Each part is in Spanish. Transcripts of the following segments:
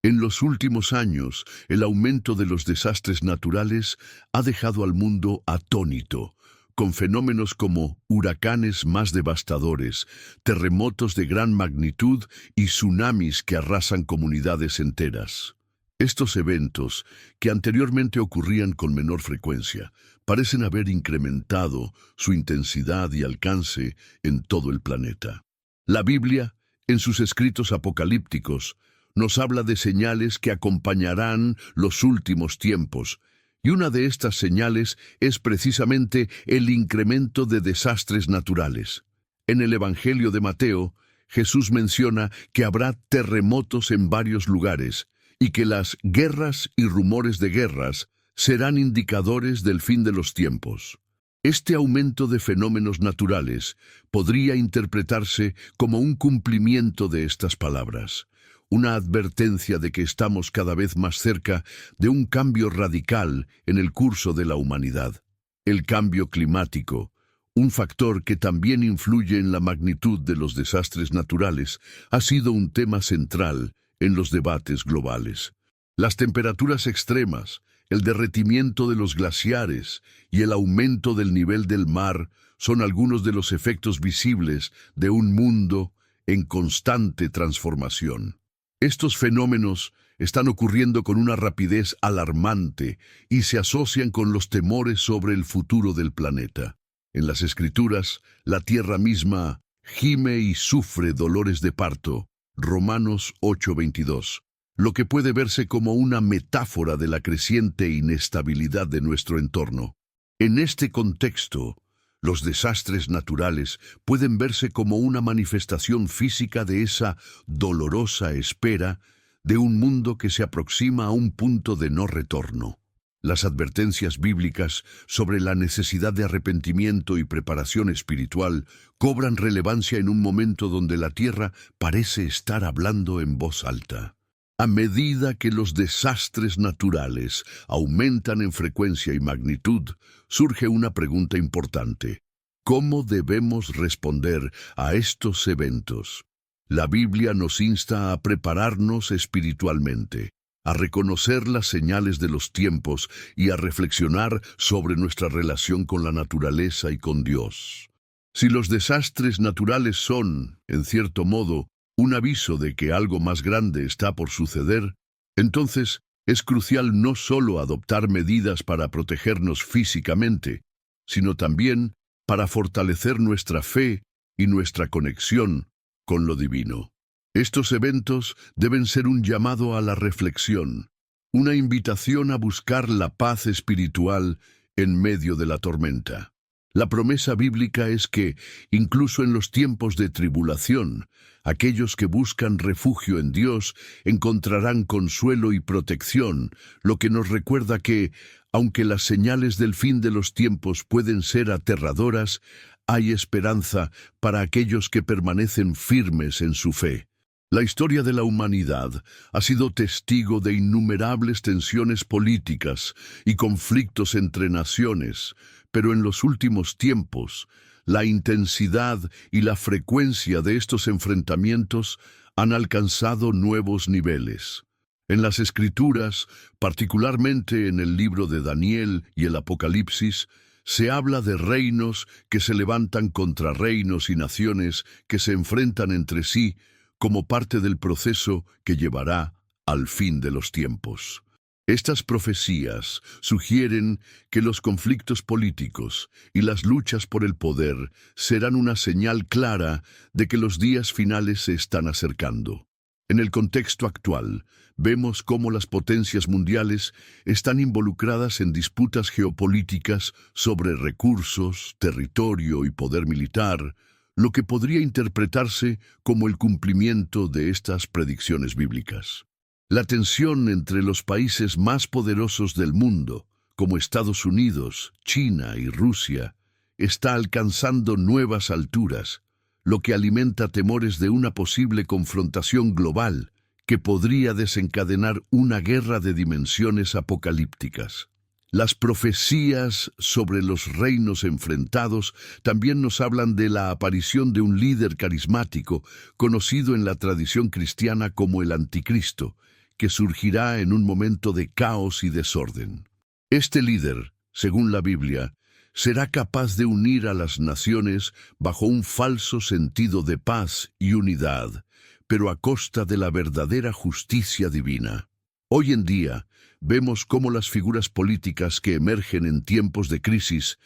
En los últimos años, el aumento de los desastres naturales ha dejado al mundo atónito, con fenómenos como huracanes más devastadores, terremotos de gran magnitud y tsunamis que arrasan comunidades enteras. Estos eventos, que anteriormente ocurrían con menor frecuencia, parecen haber incrementado su intensidad y alcance en todo el planeta. La Biblia, en sus escritos apocalípticos, nos habla de señales que acompañarán los últimos tiempos, y una de estas señales es precisamente el incremento de desastres naturales. En el Evangelio de Mateo, Jesús menciona que habrá terremotos en varios lugares y que las guerras y rumores de guerras serán indicadores del fin de los tiempos. Este aumento de fenómenos naturales podría interpretarse como un cumplimiento de estas palabras, una advertencia de que estamos cada vez más cerca de un cambio radical en el curso de la humanidad. El cambio climático, un factor que también influye en la magnitud de los desastres naturales, ha sido un tema central en los debates globales. Las temperaturas extremas, el derretimiento de los glaciares y el aumento del nivel del mar son algunos de los efectos visibles de un mundo en constante transformación. Estos fenómenos están ocurriendo con una rapidez alarmante y se asocian con los temores sobre el futuro del planeta. En las Escrituras, la tierra misma gime y sufre dolores de parto. Romanos 8:22. Lo que puede verse como una metáfora de la creciente inestabilidad de nuestro entorno. En este contexto, los desastres naturales pueden verse como una manifestación física de esa dolorosa espera de un mundo que se aproxima a un punto de no retorno. Las advertencias bíblicas sobre la necesidad de arrepentimiento y preparación espiritual cobran relevancia en un momento donde la tierra parece estar hablando en voz alta. A medida que los desastres naturales aumentan en frecuencia y magnitud, surge una pregunta importante. ¿Cómo debemos responder a estos eventos? La Biblia nos insta a prepararnos espiritualmente, a reconocer las señales de los tiempos y a reflexionar sobre nuestra relación con la naturaleza y con Dios. Si los desastres naturales son, en cierto modo, un aviso de que algo más grande está por suceder, entonces es crucial no solo adoptar medidas para protegernos físicamente, sino también para fortalecer nuestra fe y nuestra conexión con lo divino. Estos eventos deben ser un llamado a la reflexión, una invitación a buscar la paz espiritual en medio de la tormenta. La promesa bíblica es que, incluso en los tiempos de tribulación, aquellos que buscan refugio en Dios encontrarán consuelo y protección, lo que nos recuerda que, aunque las señales del fin de los tiempos pueden ser aterradoras, hay esperanza para aquellos que permanecen firmes en su fe. La historia de la humanidad ha sido testigo de innumerables tensiones políticas y conflictos entre naciones, pero en los últimos tiempos, la intensidad y la frecuencia de estos enfrentamientos han alcanzado nuevos niveles. En las Escrituras, particularmente en el libro de Daniel y el Apocalipsis, se habla de reinos que se levantan contra reinos y naciones que se enfrentan entre sí como parte del proceso que llevará al fin de los tiempos. Estas profecías sugieren que los conflictos políticos y las luchas por el poder serán una señal clara de que los días finales se están acercando. En el contexto actual, vemos cómo las potencias mundiales están involucradas en disputas geopolíticas sobre recursos, territorio y poder militar, lo que podría interpretarse como el cumplimiento de estas predicciones bíblicas. La tensión entre los países más poderosos del mundo, como Estados Unidos, China y Rusia, está alcanzando nuevas alturas, lo que alimenta temores de una posible confrontación global que podría desencadenar una guerra de dimensiones apocalípticas. Las profecías sobre los reinos enfrentados también nos hablan de la aparición de un líder carismático, conocido en la tradición cristiana como el Anticristo, que surgirá en un momento de caos y desorden. Este líder, según la Biblia, será capaz de unir a las naciones bajo un falso sentido de paz y unidad, pero a costa de la verdadera justicia divina. Hoy en día, vemos cómo las figuras políticas que emergen en tiempos de crisis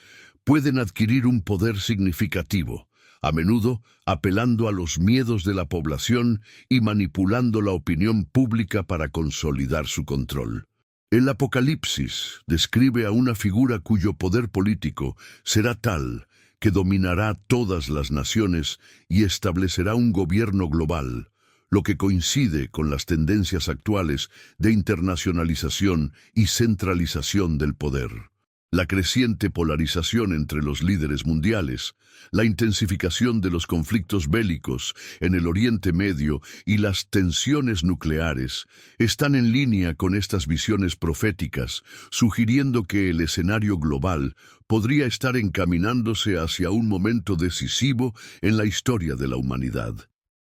pueden adquirir un poder significativo, a menudo apelando a los miedos de la población y manipulando la opinión pública para consolidar su control. El Apocalipsis describe a una figura cuyo poder político será tal que dominará todas las naciones y establecerá un gobierno global, lo que coincide con las tendencias actuales de internacionalización y centralización del poder. La creciente polarización entre los líderes mundiales, la intensificación de los conflictos bélicos en el Oriente Medio y las tensiones nucleares están en línea con estas visiones proféticas, sugiriendo que el escenario global podría estar encaminándose hacia un momento decisivo en la historia de la humanidad.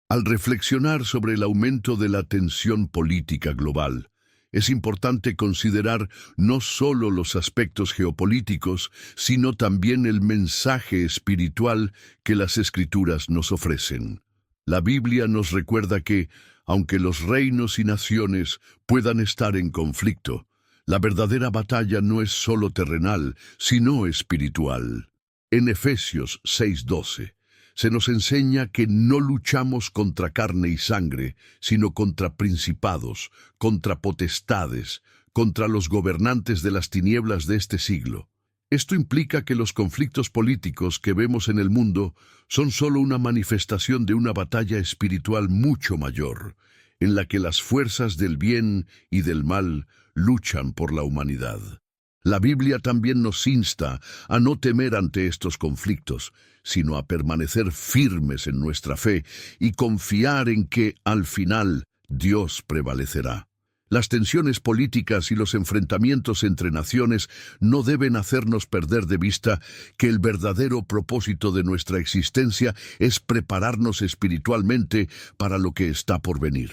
Al reflexionar sobre el aumento de la tensión política global, es importante considerar no solo los aspectos geopolíticos, sino también el mensaje espiritual que las Escrituras nos ofrecen. La Biblia nos recuerda que, aunque los reinos y naciones puedan estar en conflicto, la verdadera batalla no es solo terrenal, sino espiritual. En Efesios 6:12, se nos enseña que no luchamos contra carne y sangre, sino contra principados, contra potestades, contra los gobernantes de las tinieblas de este siglo. Esto implica que los conflictos políticos que vemos en el mundo son solo una manifestación de una batalla espiritual mucho mayor, en la que las fuerzas del bien y del mal luchan por la humanidad. La Biblia también nos insta a no temer ante estos conflictos, sino a permanecer firmes en nuestra fe y confiar en que, al final, Dios prevalecerá. Las tensiones políticas y los enfrentamientos entre naciones no deben hacernos perder de vista que el verdadero propósito de nuestra existencia es prepararnos espiritualmente para lo que está por venir.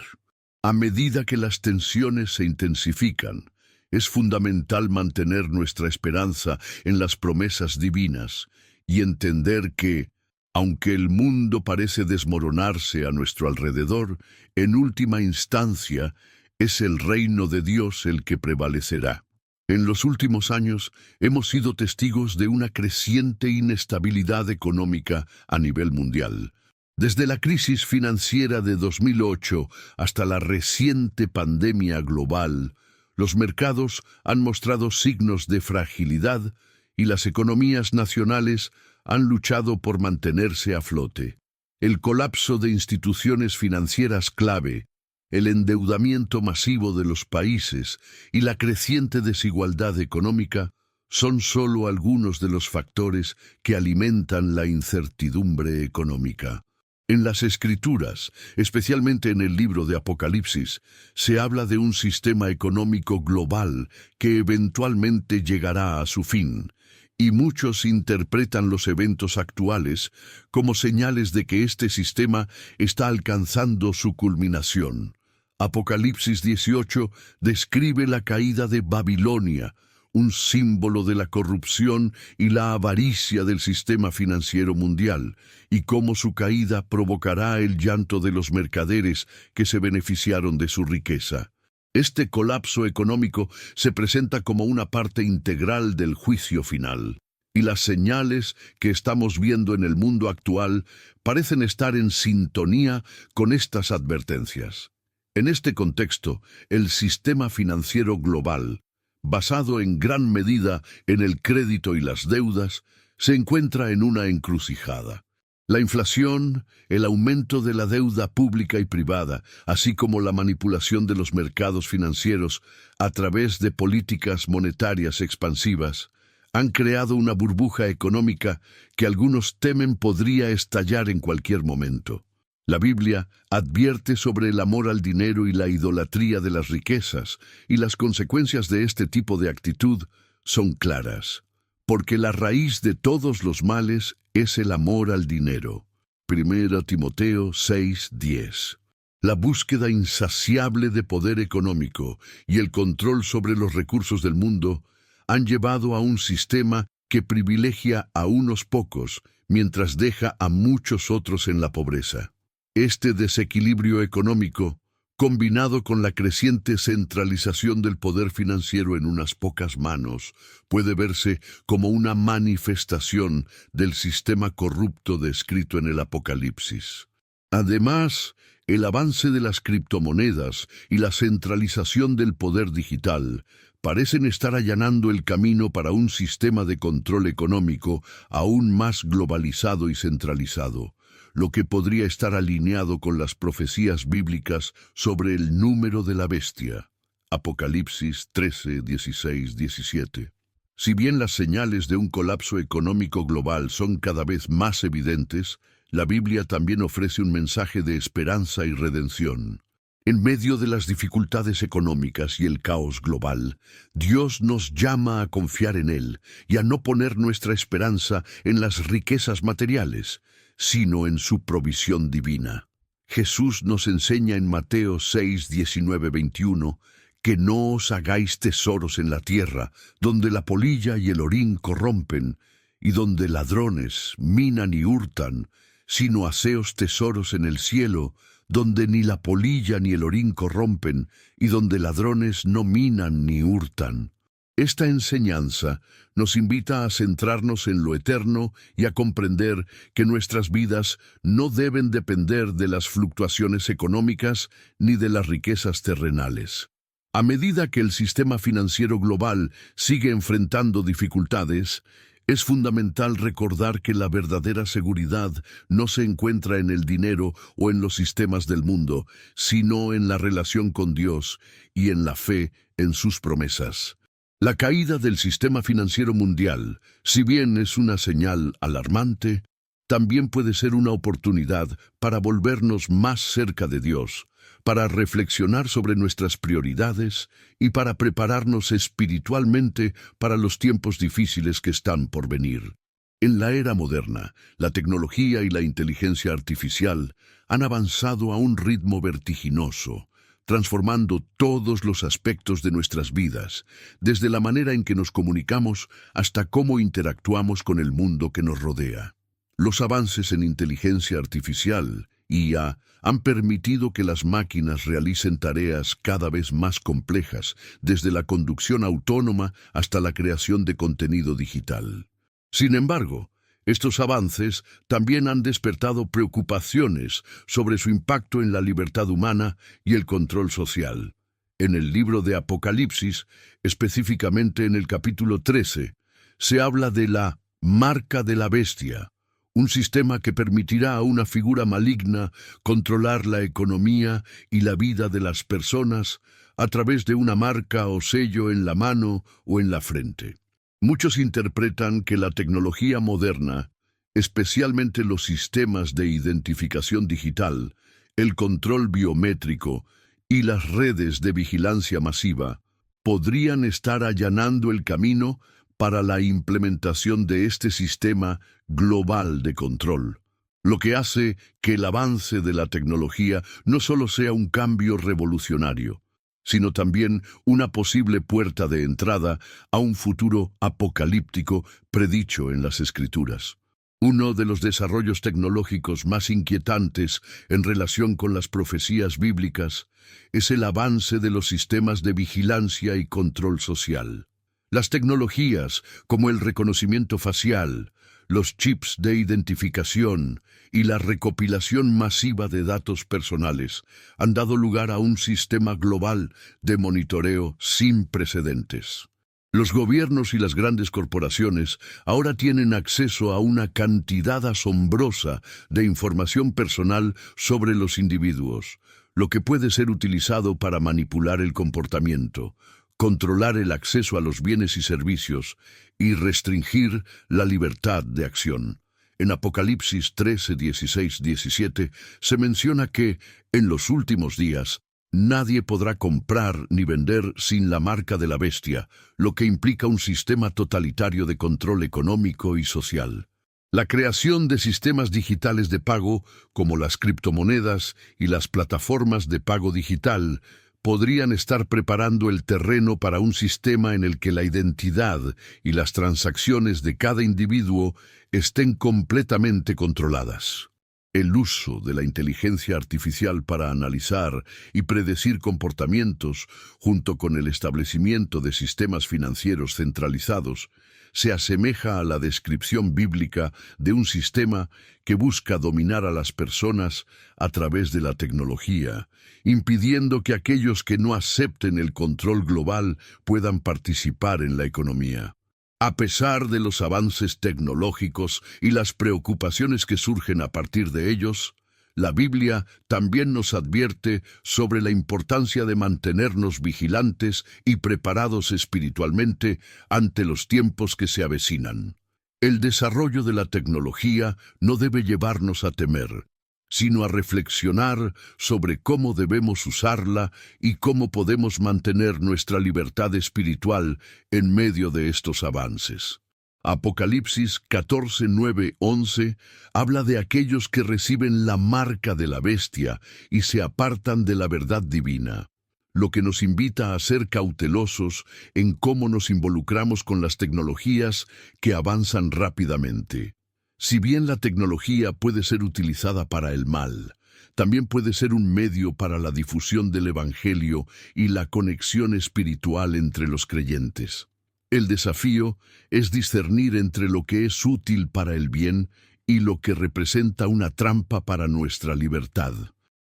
A medida que las tensiones se intensifican, es fundamental mantener nuestra esperanza en las promesas divinas y entender que, aunque el mundo parece desmoronarse a nuestro alrededor, en última instancia es el reino de Dios el que prevalecerá. En los últimos años hemos sido testigos de una creciente inestabilidad económica a nivel mundial. Desde la crisis financiera de 2008 hasta la reciente pandemia global, los mercados han mostrado signos de fragilidad y las economías nacionales han luchado por mantenerse a flote. El colapso de instituciones financieras clave, el endeudamiento masivo de los países y la creciente desigualdad económica son solo algunos de los factores que alimentan la incertidumbre económica. En las Escrituras, especialmente en el libro de Apocalipsis, se habla de un sistema económico global que eventualmente llegará a su fin, y muchos interpretan los eventos actuales como señales de que este sistema está alcanzando su culminación. Apocalipsis 18 describe la caída de Babilonia, un símbolo de la corrupción y la avaricia del sistema financiero mundial, y cómo su caída provocará el llanto de los mercaderes que se beneficiaron de su riqueza. Este colapso económico se presenta como una parte integral del juicio final, y las señales que estamos viendo en el mundo actual parecen estar en sintonía con estas advertencias. En este contexto, el sistema financiero global, basado en gran medida en el crédito y las deudas, se encuentra en una encrucijada. La inflación, el aumento de la deuda pública y privada, así como la manipulación de los mercados financieros a través de políticas monetarias expansivas, han creado una burbuja económica que algunos temen podría estallar en cualquier momento. La Biblia advierte sobre el amor al dinero y la idolatría de las riquezas, y las consecuencias de este tipo de actitud son claras. Porque la raíz de todos los males es el amor al dinero. 1 Timoteo 6:10. La búsqueda insaciable de poder económico y el control sobre los recursos del mundo han llevado a un sistema que privilegia a unos pocos mientras deja a muchos otros en la pobreza. Este desequilibrio económico, combinado con la creciente centralización del poder financiero en unas pocas manos, puede verse como una manifestación del sistema corrupto descrito en el Apocalipsis. Además, el avance de las criptomonedas y la centralización del poder digital parecen estar allanando el camino para un sistema de control económico aún más globalizado y centralizado, lo que podría estar alineado con las profecías bíblicas sobre el número de la bestia. Apocalipsis 13, 16, 17. Si bien las señales de un colapso económico global son cada vez más evidentes, la Biblia también ofrece un mensaje de esperanza y redención. En medio de las dificultades económicas y el caos global, Dios nos llama a confiar en Él y a no poner nuestra esperanza en las riquezas materiales, sino en su provisión divina. Jesús nos enseña en Mateo 6, 19, 21, que no os hagáis tesoros en la tierra, donde la polilla y el orín corrompen, y donde ladrones minan y hurtan, sino haceos tesoros en el cielo, donde ni la polilla ni el orín corrompen, y donde ladrones no minan ni hurtan. Esta enseñanza nos invita a centrarnos en lo eterno y a comprender que nuestras vidas no deben depender de las fluctuaciones económicas ni de las riquezas terrenales. A medida que el sistema financiero global sigue enfrentando dificultades, es fundamental recordar que la verdadera seguridad no se encuentra en el dinero o en los sistemas del mundo, sino en la relación con Dios y en la fe en sus promesas. La caída del sistema financiero mundial, si bien es una señal alarmante, también puede ser una oportunidad para volvernos más cerca de Dios, para reflexionar sobre nuestras prioridades y para prepararnos espiritualmente para los tiempos difíciles que están por venir. En la era moderna, la tecnología y la inteligencia artificial han avanzado a un ritmo vertiginoso, transformando todos los aspectos de nuestras vidas, desde la manera en que nos comunicamos hasta cómo interactuamos con el mundo que nos rodea. Los avances en inteligencia artificial, IA, han permitido que las máquinas realicen tareas cada vez más complejas, desde la conducción autónoma hasta la creación de contenido digital. Sin embargo, estos avances también han despertado preocupaciones sobre su impacto en la libertad humana y el control social. En el libro de Apocalipsis, específicamente en el capítulo 13, se habla de la marca de la bestia, un sistema que permitirá a una figura maligna controlar la economía y la vida de las personas a través de una marca o sello en la mano o en la frente. Muchos interpretan que la tecnología moderna, especialmente los sistemas de identificación digital, el control biométrico y las redes de vigilancia masiva, podrían estar allanando el camino para la implementación de este sistema global de control, lo que hace que el avance de la tecnología no solo sea un cambio revolucionario, sino también una posible puerta de entrada a un futuro apocalíptico predicho en las Escrituras. Uno de los desarrollos tecnológicos más inquietantes en relación con las profecías bíblicas es el avance de los sistemas de vigilancia y control social. Las tecnologías, como el reconocimiento facial, los chips de identificación y la recopilación masiva de datos personales, han dado lugar a un sistema global de monitoreo sin precedentes. Los gobiernos y las grandes corporaciones ahora tienen acceso a una cantidad asombrosa de información personal sobre los individuos, lo que puede ser utilizado para manipular el comportamiento, controlar el acceso a los bienes y servicios y restringir la libertad de acción. En Apocalipsis 13, 16, 17 se menciona que, en los últimos días, nadie podrá comprar ni vender sin la marca de la bestia, lo que implica un sistema totalitario de control económico y social. La creación de sistemas digitales de pago, como las criptomonedas y las plataformas de pago digital, podrían estar preparando el terreno para un sistema en el que la identidad y las transacciones de cada individuo estén completamente controladas. El uso de la inteligencia artificial para analizar y predecir comportamientos, junto con el establecimiento de sistemas financieros centralizados, se asemeja a la descripción bíblica de un sistema que busca dominar a las personas a través de la tecnología, impidiendo que aquellos que no acepten el control global puedan participar en la economía. A pesar de los avances tecnológicos y las preocupaciones que surgen a partir de ellos, la Biblia también nos advierte sobre la importancia de mantenernos vigilantes y preparados espiritualmente ante los tiempos que se avecinan. El desarrollo de la tecnología no debe llevarnos a temer, sino a reflexionar sobre cómo debemos usarla y cómo podemos mantener nuestra libertad espiritual en medio de estos avances. Apocalipsis 14, 9, 11 habla de aquellos que reciben la marca de la bestia y se apartan de la verdad divina, lo que nos invita a ser cautelosos en cómo nos involucramos con las tecnologías que avanzan rápidamente. Si bien la tecnología puede ser utilizada para el mal, también puede ser un medio para la difusión del Evangelio y la conexión espiritual entre los creyentes. El desafío es discernir entre lo que es útil para el bien y lo que representa una trampa para nuestra libertad.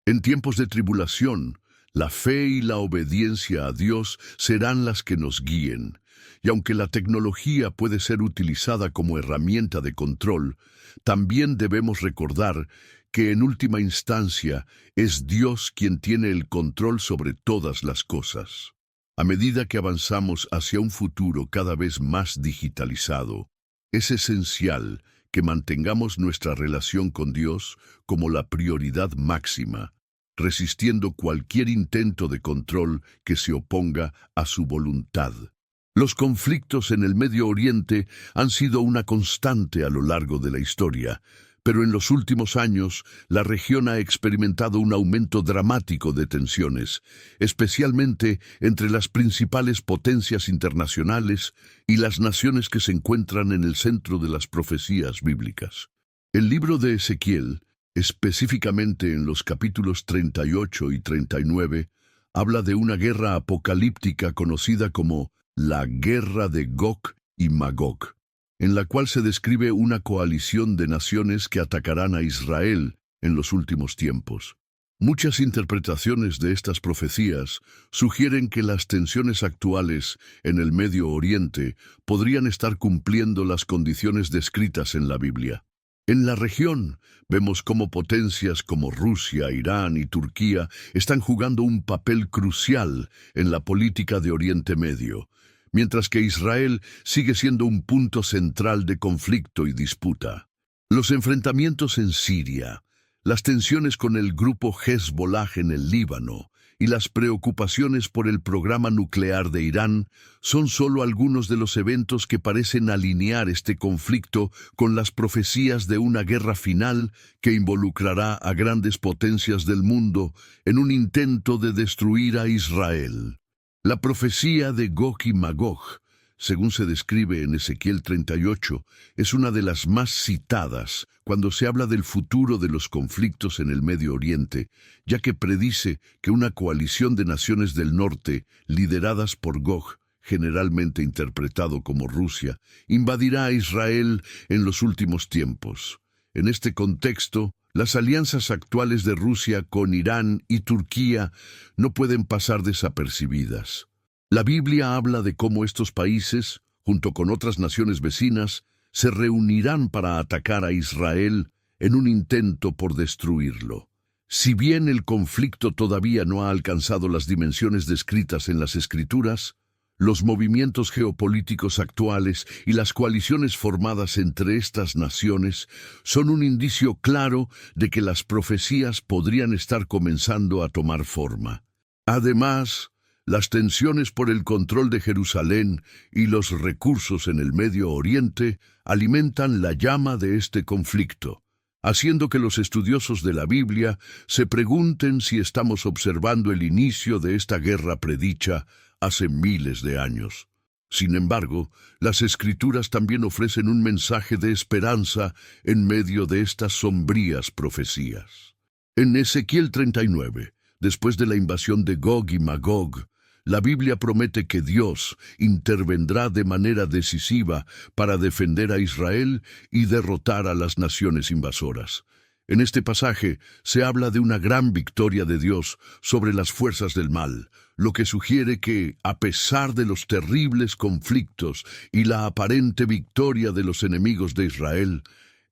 En tiempos de tribulación, la fe y la obediencia a Dios serán las que nos guíen. Y aunque la tecnología puede ser utilizada como herramienta de control, también debemos recordar que en última instancia es Dios quien tiene el control sobre todas las cosas. A medida que avanzamos hacia un futuro cada vez más digitalizado, es esencial que mantengamos nuestra relación con Dios como la prioridad máxima, resistiendo cualquier intento de control que se oponga a su voluntad. Los conflictos en el Medio Oriente han sido una constante a lo largo de la historia, pero en los últimos años la región ha experimentado un aumento dramático de tensiones, especialmente entre las principales potencias internacionales y las naciones que se encuentran en el centro de las profecías bíblicas. El libro de Ezequiel, específicamente en los capítulos 38 y 39, habla de una guerra apocalíptica conocida como la Guerra de Gog y Magog, en la cual se describe una coalición de naciones que atacarán a Israel en los últimos tiempos. Muchas interpretaciones de estas profecías sugieren que las tensiones actuales en el Medio Oriente podrían estar cumpliendo las condiciones descritas en la Biblia. En la región, vemos cómo potencias como Rusia, Irán y Turquía están jugando un papel crucial en la política de Oriente Medio, mientras que Israel sigue siendo un punto central de conflicto y disputa. Los enfrentamientos en Siria, las tensiones con el grupo Hezbollah en el Líbano y las preocupaciones por el programa nuclear de Irán son solo algunos de los eventos que parecen alinear este conflicto con las profecías de una guerra final que involucrará a grandes potencias del mundo en un intento de destruir a Israel. La profecía de Gog y Magog, según se describe en Ezequiel 38, es una de las más citadas cuando se habla del futuro de los conflictos en el Medio Oriente, ya que predice que una coalición de naciones del norte, lideradas por Gog, generalmente interpretado como Rusia, invadirá a Israel en los últimos tiempos. En este contexto, las alianzas actuales de Rusia con Irán y Turquía no pueden pasar desapercibidas. La Biblia habla de cómo estos países, junto con otras naciones vecinas, se reunirán para atacar a Israel en un intento por destruirlo. Si bien el conflicto todavía no ha alcanzado las dimensiones descritas en las Escrituras, los movimientos geopolíticos actuales y las coaliciones formadas entre estas naciones son un indicio claro de que las profecías podrían estar comenzando a tomar forma. Además, Las tensiones por el control de Jerusalén y los recursos en el Medio Oriente alimentan la llama de este conflicto, haciendo que los estudiosos de la Biblia se pregunten si estamos observando el inicio de esta guerra predicha hace miles de años. Sin embargo, las Escrituras también ofrecen un mensaje de esperanza en medio de estas sombrías profecías. En Ezequiel 39, después de la invasión de Gog y Magog, la Biblia promete que Dios intervendrá de manera decisiva para defender a Israel y derrotar a las naciones invasoras. En este pasaje se habla de una gran victoria de Dios sobre las fuerzas del mal, lo que sugiere que, a pesar de los terribles conflictos y la aparente victoria de los enemigos de Israel,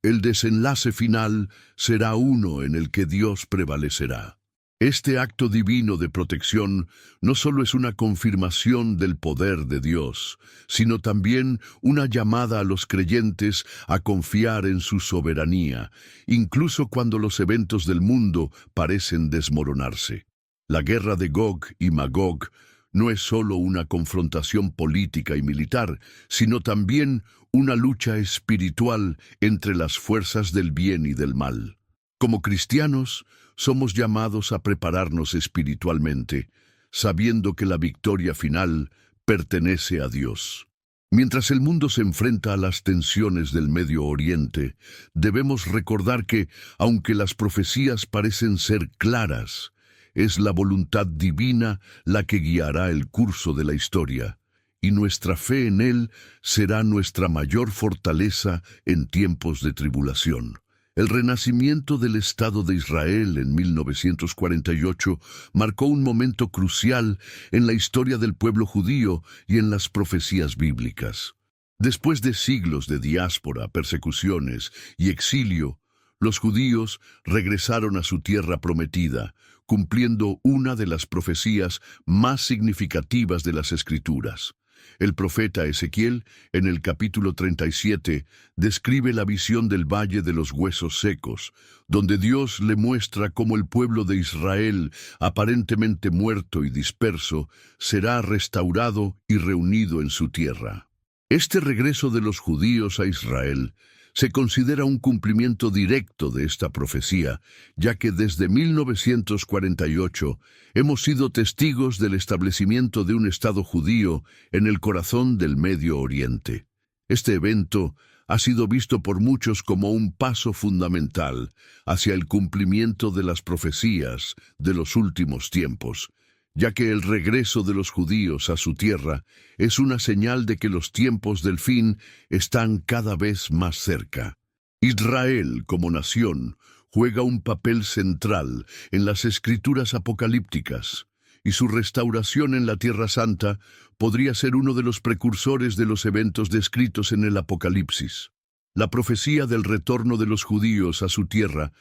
el desenlace final será uno en el que Dios prevalecerá. Este acto divino de protección no solo es una confirmación del poder de Dios, sino también una llamada a los creyentes a confiar en su soberanía, incluso cuando los eventos del mundo parecen desmoronarse. La guerra de Gog y Magog no es solo una confrontación política y militar, sino también una lucha espiritual entre las fuerzas del bien y del mal. Como cristianos, somos llamados a prepararnos espiritualmente, sabiendo que la victoria final pertenece a Dios. Mientras el mundo se enfrenta a las tensiones del Medio Oriente, debemos recordar que, aunque las profecías parecen ser claras, es la voluntad divina la que guiará el curso de la historia, y nuestra fe en Él será nuestra mayor fortaleza en tiempos de tribulación. El renacimiento del Estado de Israel en 1948 marcó un momento crucial en la historia del pueblo judío y en las profecías bíblicas. Después de siglos de diáspora, persecuciones y exilio, los judíos regresaron a su tierra prometida, cumpliendo una de las profecías más significativas de las Escrituras. El profeta Ezequiel, en el capítulo 37, describe la visión del Valle de los Huesos Secos, donde Dios le muestra cómo el pueblo de Israel, aparentemente muerto y disperso, será restaurado y reunido en su tierra. Este regreso de los judíos a Israel se considera un cumplimiento directo de esta profecía, ya que desde 1948 hemos sido testigos del establecimiento de un Estado judío en el corazón del Medio Oriente. Este evento ha sido visto por muchos como un paso fundamental hacia el cumplimiento de las profecías de los últimos tiempos, ya que el regreso de los judíos a su tierra es una señal de que los tiempos del fin están cada vez más cerca. Israel, como nación, juega un papel central en las escrituras apocalípticas, y su restauración en la Tierra Santa podría ser uno de los precursores de los eventos descritos en el Apocalipsis. La profecía del retorno de los judíos a su tierra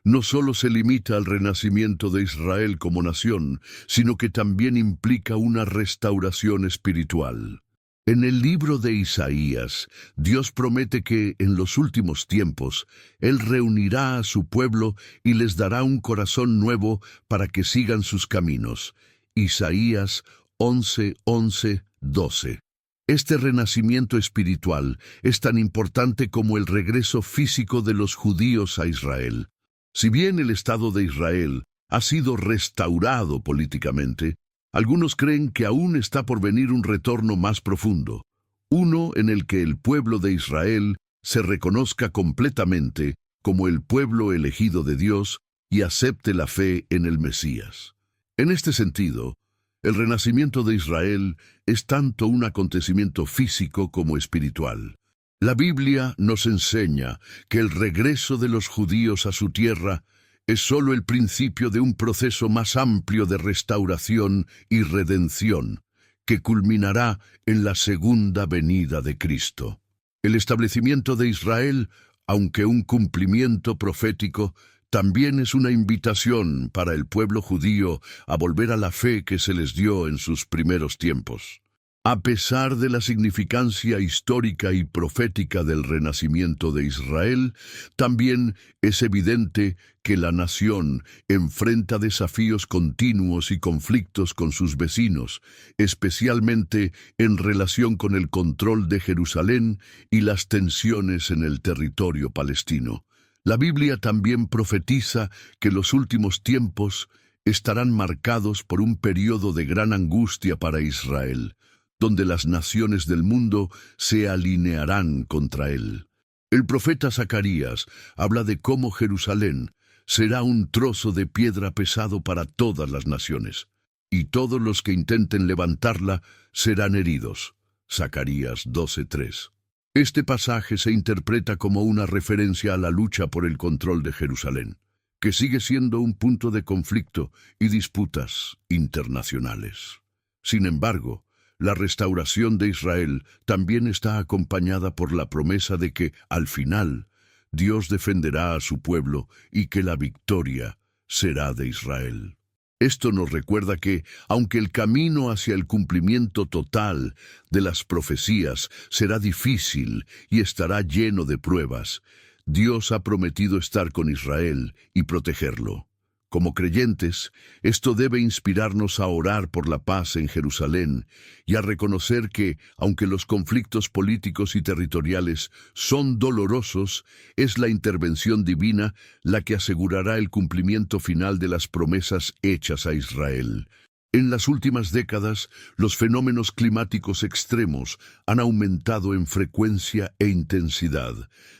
no solo se limita al renacimiento de Israel como nación, sino que también implica una restauración espiritual. En el libro de Isaías, Dios promete que, en los últimos tiempos, Él reunirá a su pueblo y les dará un corazón nuevo para que sigan sus caminos. Isaías 11:12. Este renacimiento espiritual es tan importante como el regreso físico de los judíos a Israel. Si bien el Estado de Israel ha sido restaurado políticamente, algunos creen que aún está por venir un retorno más profundo, uno en el que el pueblo de Israel se reconozca completamente como el pueblo elegido de Dios y acepte la fe en el Mesías. En este sentido, el renacimiento de Israel es tanto un acontecimiento físico como espiritual. La Biblia nos enseña que el regreso de los judíos a su tierra es solo el principio de un proceso más amplio de restauración y redención, que culminará en la segunda venida de Cristo. El establecimiento de Israel, aunque un cumplimiento profético, también es una invitación para el pueblo judío a volver a la fe que se les dio en sus primeros tiempos. A pesar de la significancia histórica y profética del renacimiento de Israel, también es evidente que la nación enfrenta desafíos continuos y conflictos con sus vecinos, especialmente en relación con el control de Jerusalén y las tensiones en el territorio palestino. La Biblia también profetiza que los últimos tiempos estarán marcados por un periodo de gran angustia para Israel, donde las naciones del mundo se alinearán contra él. El profeta Zacarías habla de cómo Jerusalén será un trozo de piedra pesado para todas las naciones, y todos los que intenten levantarla serán heridos. Zacarías 12:3. Este pasaje se interpreta como una referencia a la lucha por el control de Jerusalén, que sigue siendo un punto de conflicto y disputas internacionales. Sin embargo, la restauración de Israel también está acompañada por la promesa de que, al final, Dios defenderá a su pueblo y que la victoria será de Israel. Esto nos recuerda que, aunque el camino hacia el cumplimiento total de las profecías será difícil y estará lleno de pruebas, Dios ha prometido estar con Israel y protegerlo. Como creyentes, esto debe inspirarnos a orar por la paz en Jerusalén y a reconocer que, aunque los conflictos políticos y territoriales son dolorosos, es la intervención divina la que asegurará el cumplimiento final de las promesas hechas a Israel. En las últimas décadas, los fenómenos climáticos extremos han aumentado en frecuencia e intensidad,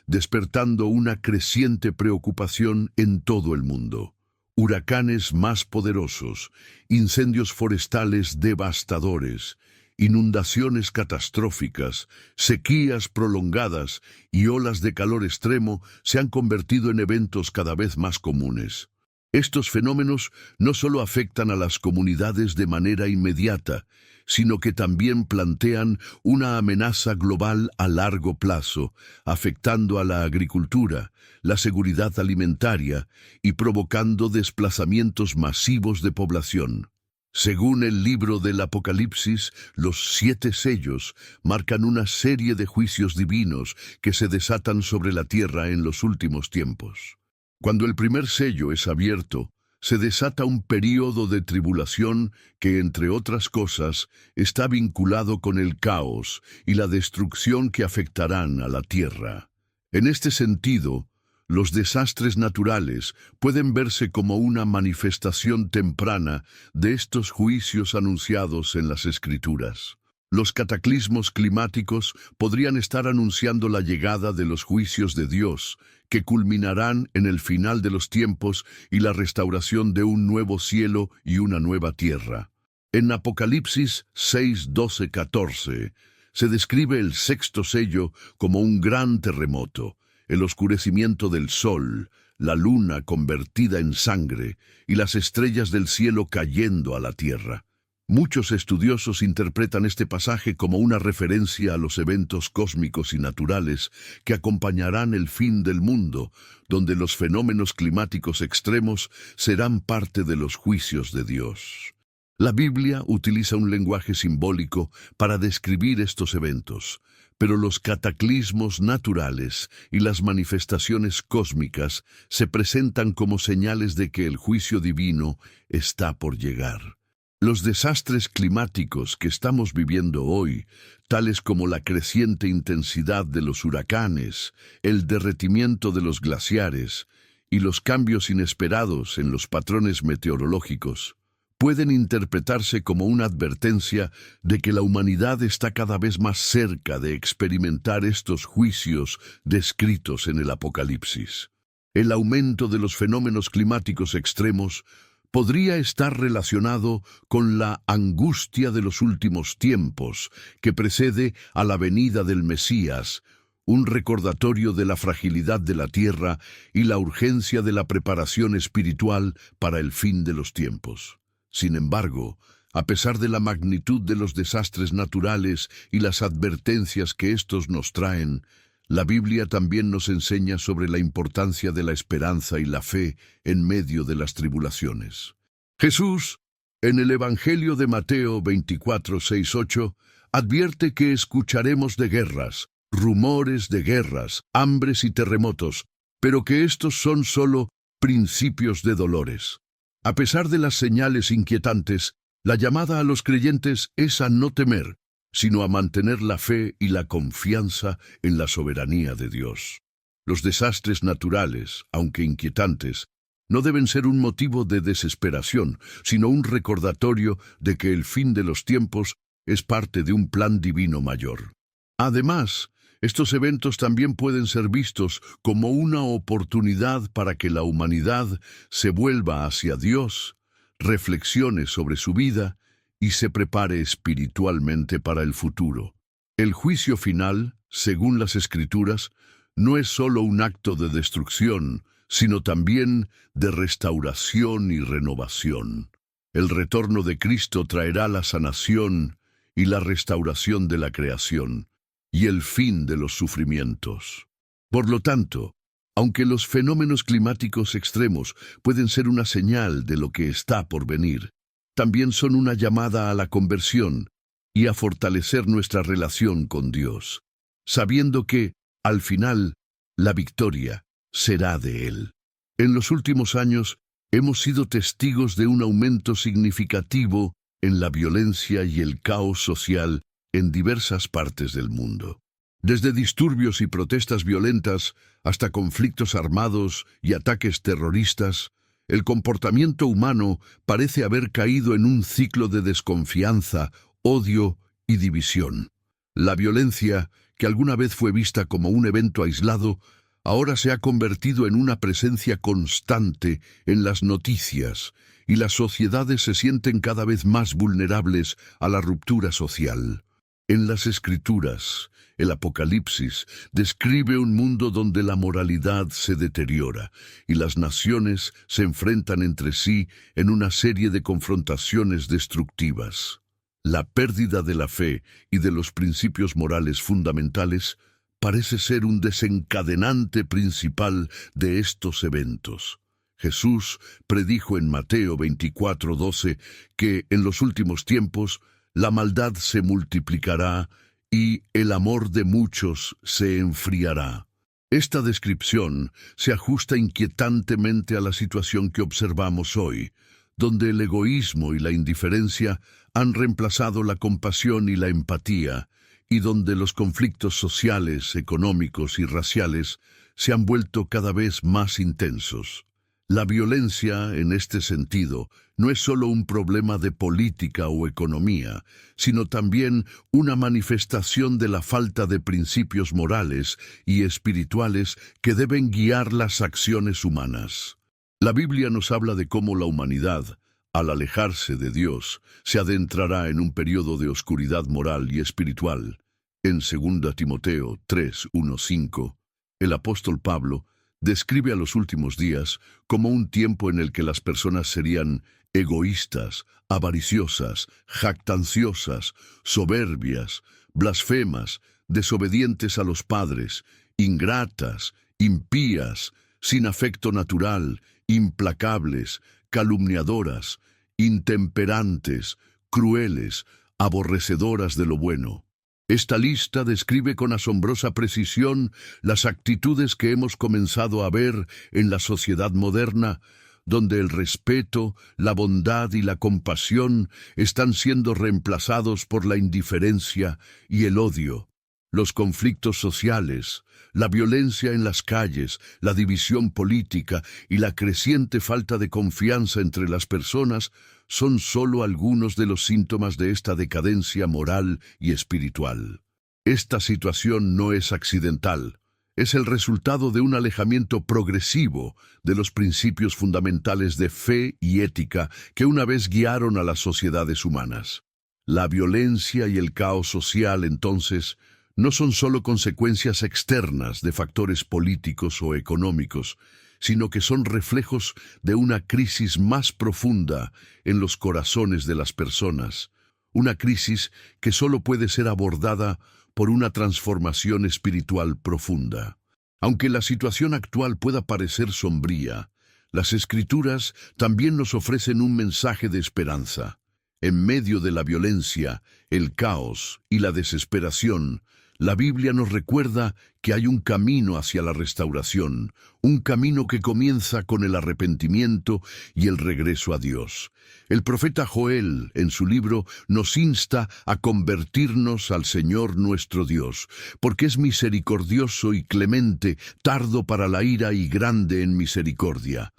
despertando una creciente preocupación en todo el mundo. Huracanes más poderosos, incendios forestales devastadores, inundaciones catastróficas, sequías prolongadas y olas de calor extremo se han convertido en eventos cada vez más comunes. Estos fenómenos no solo afectan a las comunidades de manera inmediata, sino que también plantean una amenaza global a largo plazo, afectando a la agricultura, la seguridad alimentaria y provocando desplazamientos masivos de población. Según el libro del Apocalipsis, los 7 sellos marcan una serie de juicios divinos que se desatan sobre la tierra en los últimos tiempos. Cuando el primer sello es abierto, se desata un período de tribulación que, entre otras cosas, está vinculado con el caos y la destrucción que afectarán a la tierra. En este sentido, los desastres naturales pueden verse como una manifestación temprana de estos juicios anunciados en las Escrituras. Los cataclismos climáticos podrían estar anunciando la llegada de los juicios de Dios, que culminarán en el final de los tiempos y la restauración de un nuevo cielo y una nueva tierra. En Apocalipsis 6, 12, 14, se describe el 6º sello como un gran terremoto, el oscurecimiento del sol, la luna convertida en sangre y las estrellas del cielo cayendo a la tierra. Muchos estudiosos interpretan este pasaje como una referencia a los eventos cósmicos y naturales que acompañarán el fin del mundo, donde los fenómenos climáticos extremos serán parte de los juicios de Dios. La Biblia utiliza un lenguaje simbólico para describir estos eventos, pero los cataclismos naturales y las manifestaciones cósmicas se presentan como señales de que el juicio divino está por llegar. Los desastres climáticos que estamos viviendo hoy, tales como la creciente intensidad de los huracanes, el derretimiento de los glaciares y los cambios inesperados en los patrones meteorológicos, pueden interpretarse como una advertencia de que la humanidad está cada vez más cerca de experimentar estos juicios descritos en el Apocalipsis. El aumento de los fenómenos climáticos extremos podría estar relacionado con la angustia de los últimos tiempos que precede a la venida del Mesías, un recordatorio de la fragilidad de la tierra y la urgencia de la preparación espiritual para el fin de los tiempos. Sin embargo, a pesar de la magnitud de los desastres naturales y las advertencias que estos nos traen, la Biblia también nos enseña sobre la importancia de la esperanza y la fe en medio de las tribulaciones. Jesús, en el Evangelio de Mateo 24, 6, 8, advierte que escucharemos de guerras, rumores de guerras, hambres y terremotos, pero que estos son solo principios de dolores. A pesar de las señales inquietantes, la llamada a los creyentes es a no temer, sino a mantener la fe y la confianza en la soberanía de Dios. Los desastres naturales, aunque inquietantes, no deben ser un motivo de desesperación, sino un recordatorio de que el fin de los tiempos es parte de un plan divino mayor. Además, estos eventos también pueden ser vistos como una oportunidad para que la humanidad se vuelva hacia Dios, reflexione sobre su vida y se prepare espiritualmente para el futuro. El juicio final, según las Escrituras, no es solo un acto de destrucción, sino también de restauración y renovación. El retorno de Cristo traerá la sanación y la restauración de la creación, y el fin de los sufrimientos. Por lo tanto, aunque los fenómenos climáticos extremos pueden ser una señal de lo que está por venir, también son una llamada a la conversión y a fortalecer nuestra relación con Dios, sabiendo que, al final, la victoria será de Él. En los últimos años, hemos sido testigos de un aumento significativo en la violencia y el caos social en diversas partes del mundo. Desde disturbios y protestas violentas hasta conflictos armados y ataques terroristas, el comportamiento humano parece haber caído en un ciclo de desconfianza, odio y división. La violencia, que alguna vez fue vista como un evento aislado, ahora se ha convertido en una presencia constante en las noticias, y las sociedades se sienten cada vez más vulnerables a la ruptura social. En las Escrituras, el Apocalipsis describe un mundo donde la moralidad se deteriora y las naciones se enfrentan entre sí en una serie de confrontaciones destructivas. La pérdida de la fe y de los principios morales fundamentales parece ser un desencadenante principal de estos eventos. Jesús predijo en Mateo 24:12 que en los últimos tiempos la maldad se multiplicará y el amor de muchos se enfriará. Esta descripción se ajusta inquietantemente a la situación que observamos hoy, donde el egoísmo y la indiferencia han reemplazado la compasión y la empatía, y donde los conflictos sociales, económicos y raciales se han vuelto cada vez más intensos. La violencia, en este sentido, no es solo un problema de política o economía, sino también una manifestación de la falta de principios morales y espirituales que deben guiar las acciones humanas. La Biblia nos habla de cómo la humanidad, al alejarse de Dios, se adentrará en un periodo de oscuridad moral y espiritual. En 2 Timoteo 3:1-5, el apóstol Pablo describe a los últimos días como un tiempo en el que las personas serían egoístas, avariciosas, jactanciosas, soberbias, blasfemas, desobedientes a los padres, ingratas, impías, sin afecto natural, implacables, calumniadoras, intemperantes, crueles, aborrecedoras de lo bueno. Esta lista describe con asombrosa precisión las actitudes que hemos comenzado a ver en la sociedad moderna, donde el respeto, la bondad y la compasión están siendo reemplazados por la indiferencia y el odio. Los conflictos sociales, la violencia en las calles, la división política y la creciente falta de confianza entre las personas son solo algunos de los síntomas de esta decadencia moral y espiritual. Esta situación no es accidental, es el resultado de un alejamiento progresivo de los principios fundamentales de fe y ética que una vez guiaron a las sociedades humanas. La violencia y el caos social, entonces, no son solo consecuencias externas de factores políticos o económicos, sino que son reflejos de una crisis más profunda en los corazones de las personas, una crisis que solo puede ser abordada por una transformación espiritual profunda. Aunque la situación actual pueda parecer sombría, las Escrituras también nos ofrecen un mensaje de esperanza. En medio de la violencia, el caos y la desesperación, la Biblia nos recuerda que hay un camino hacia la restauración, un camino que comienza con el arrepentimiento y el regreso a Dios. El profeta Joel, en su libro, nos insta a convertirnos al Señor nuestro Dios, porque es misericordioso y clemente, tardo para la ira y grande en misericordia.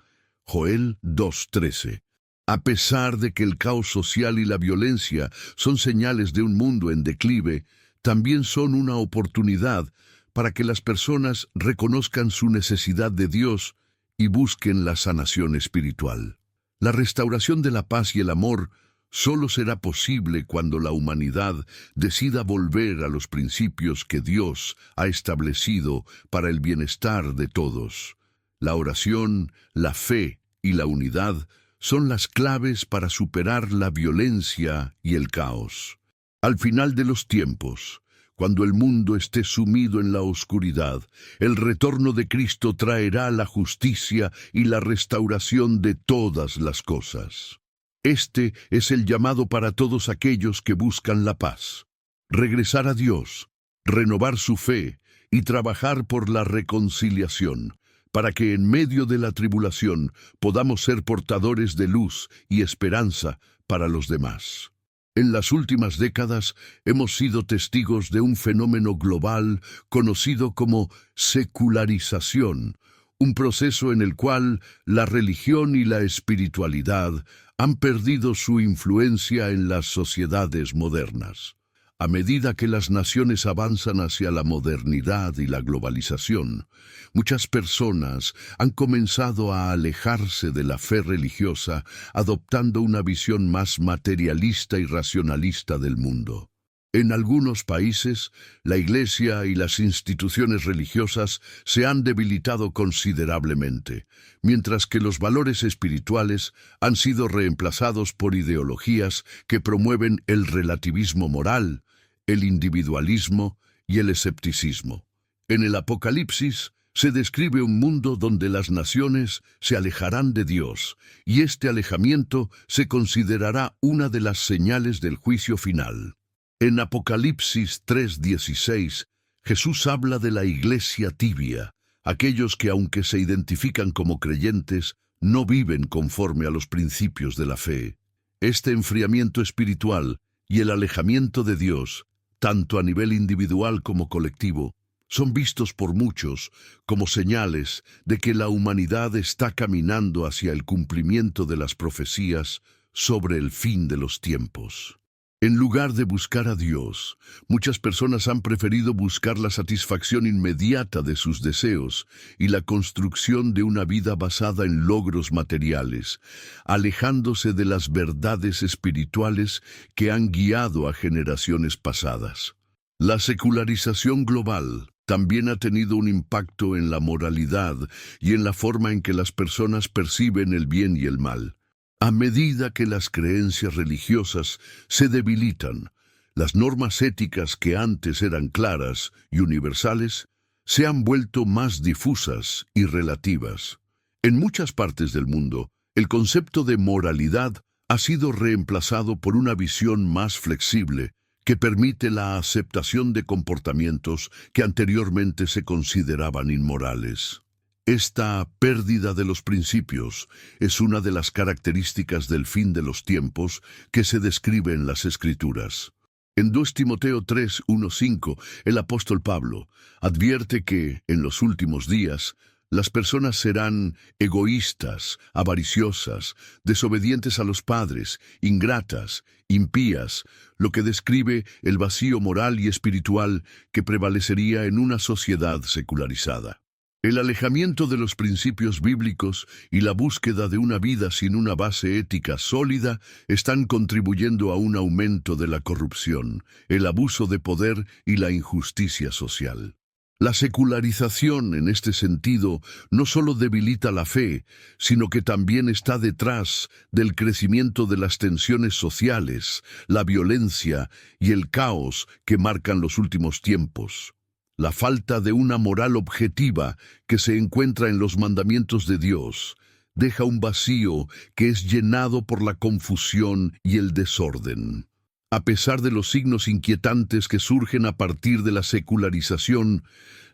Joel 2:13. A pesar de que el caos social y la violencia son señales de un mundo en declive, también son una oportunidad para que las personas reconozcan su necesidad de Dios y busquen la sanación espiritual. La restauración de la paz y el amor solo será posible cuando la humanidad decida volver a los principios que Dios ha establecido para el bienestar de todos. La oración, la fe y la unidad son las claves para superar la violencia y el caos. Al final de los tiempos, cuando el mundo esté sumido en la oscuridad, el retorno de Cristo traerá la justicia y la restauración de todas las cosas. Este es el llamado para todos aquellos que buscan la paz. Regresar a Dios, renovar su fe y trabajar por la reconciliación, para que en medio de la tribulación podamos ser portadores de luz y esperanza para los demás. En las últimas décadas hemos sido testigos de un fenómeno global conocido como secularización, un proceso en el cual la religión y la espiritualidad han perdido su influencia en las sociedades modernas. A medida que las naciones avanzan hacia la modernidad y la globalización, muchas personas han comenzado a alejarse de la fe religiosa, adoptando una visión más materialista y racionalista del mundo. En algunos países, la Iglesia y las instituciones religiosas se han debilitado considerablemente, mientras que los valores espirituales han sido reemplazados por ideologías que promueven el relativismo moral, el individualismo y el escepticismo. En el Apocalipsis se describe un mundo donde las naciones se alejarán de Dios, y este alejamiento se considerará una de las señales del juicio final. En Apocalipsis 3:16, Jesús habla de la iglesia tibia, aquellos que aunque se identifican como creyentes, no viven conforme a los principios de la fe. Este enfriamiento espiritual y el alejamiento de Dios, tanto a nivel individual como colectivo, son vistos por muchos como señales de que la humanidad está caminando hacia el cumplimiento de las profecías sobre el fin de los tiempos. En lugar de buscar a Dios, muchas personas han preferido buscar la satisfacción inmediata de sus deseos y la construcción de una vida basada en logros materiales, alejándose de las verdades espirituales que han guiado a generaciones pasadas. La secularización global también ha tenido un impacto en la moralidad y en la forma en que las personas perciben el bien y el mal. A medida que las creencias religiosas se debilitan, las normas éticas que antes eran claras y universales se han vuelto más difusas y relativas. En muchas partes del mundo, el concepto de moralidad ha sido reemplazado por una visión más flexible que permite la aceptación de comportamientos que anteriormente se consideraban inmorales. Esta pérdida de los principios es una de las características del fin de los tiempos que se describe en las Escrituras. En 2 Timoteo 3:1-5, el apóstol Pablo advierte que, en los últimos días, las personas serán egoístas, avariciosas, desobedientes a los padres, ingratas, impías, lo que describe el vacío moral y espiritual que prevalecería en una sociedad secularizada. El alejamiento de los principios bíblicos y la búsqueda de una vida sin una base ética sólida están contribuyendo a un aumento de la corrupción, el abuso de poder y la injusticia social. La secularización, en este sentido, no solo debilita la fe, sino que también está detrás del crecimiento de las tensiones sociales, la violencia y el caos que marcan los últimos tiempos. La falta de una moral objetiva que se encuentra en los mandamientos de Dios deja un vacío que es llenado por la confusión y el desorden. A pesar de los signos inquietantes que surgen a partir de la secularización,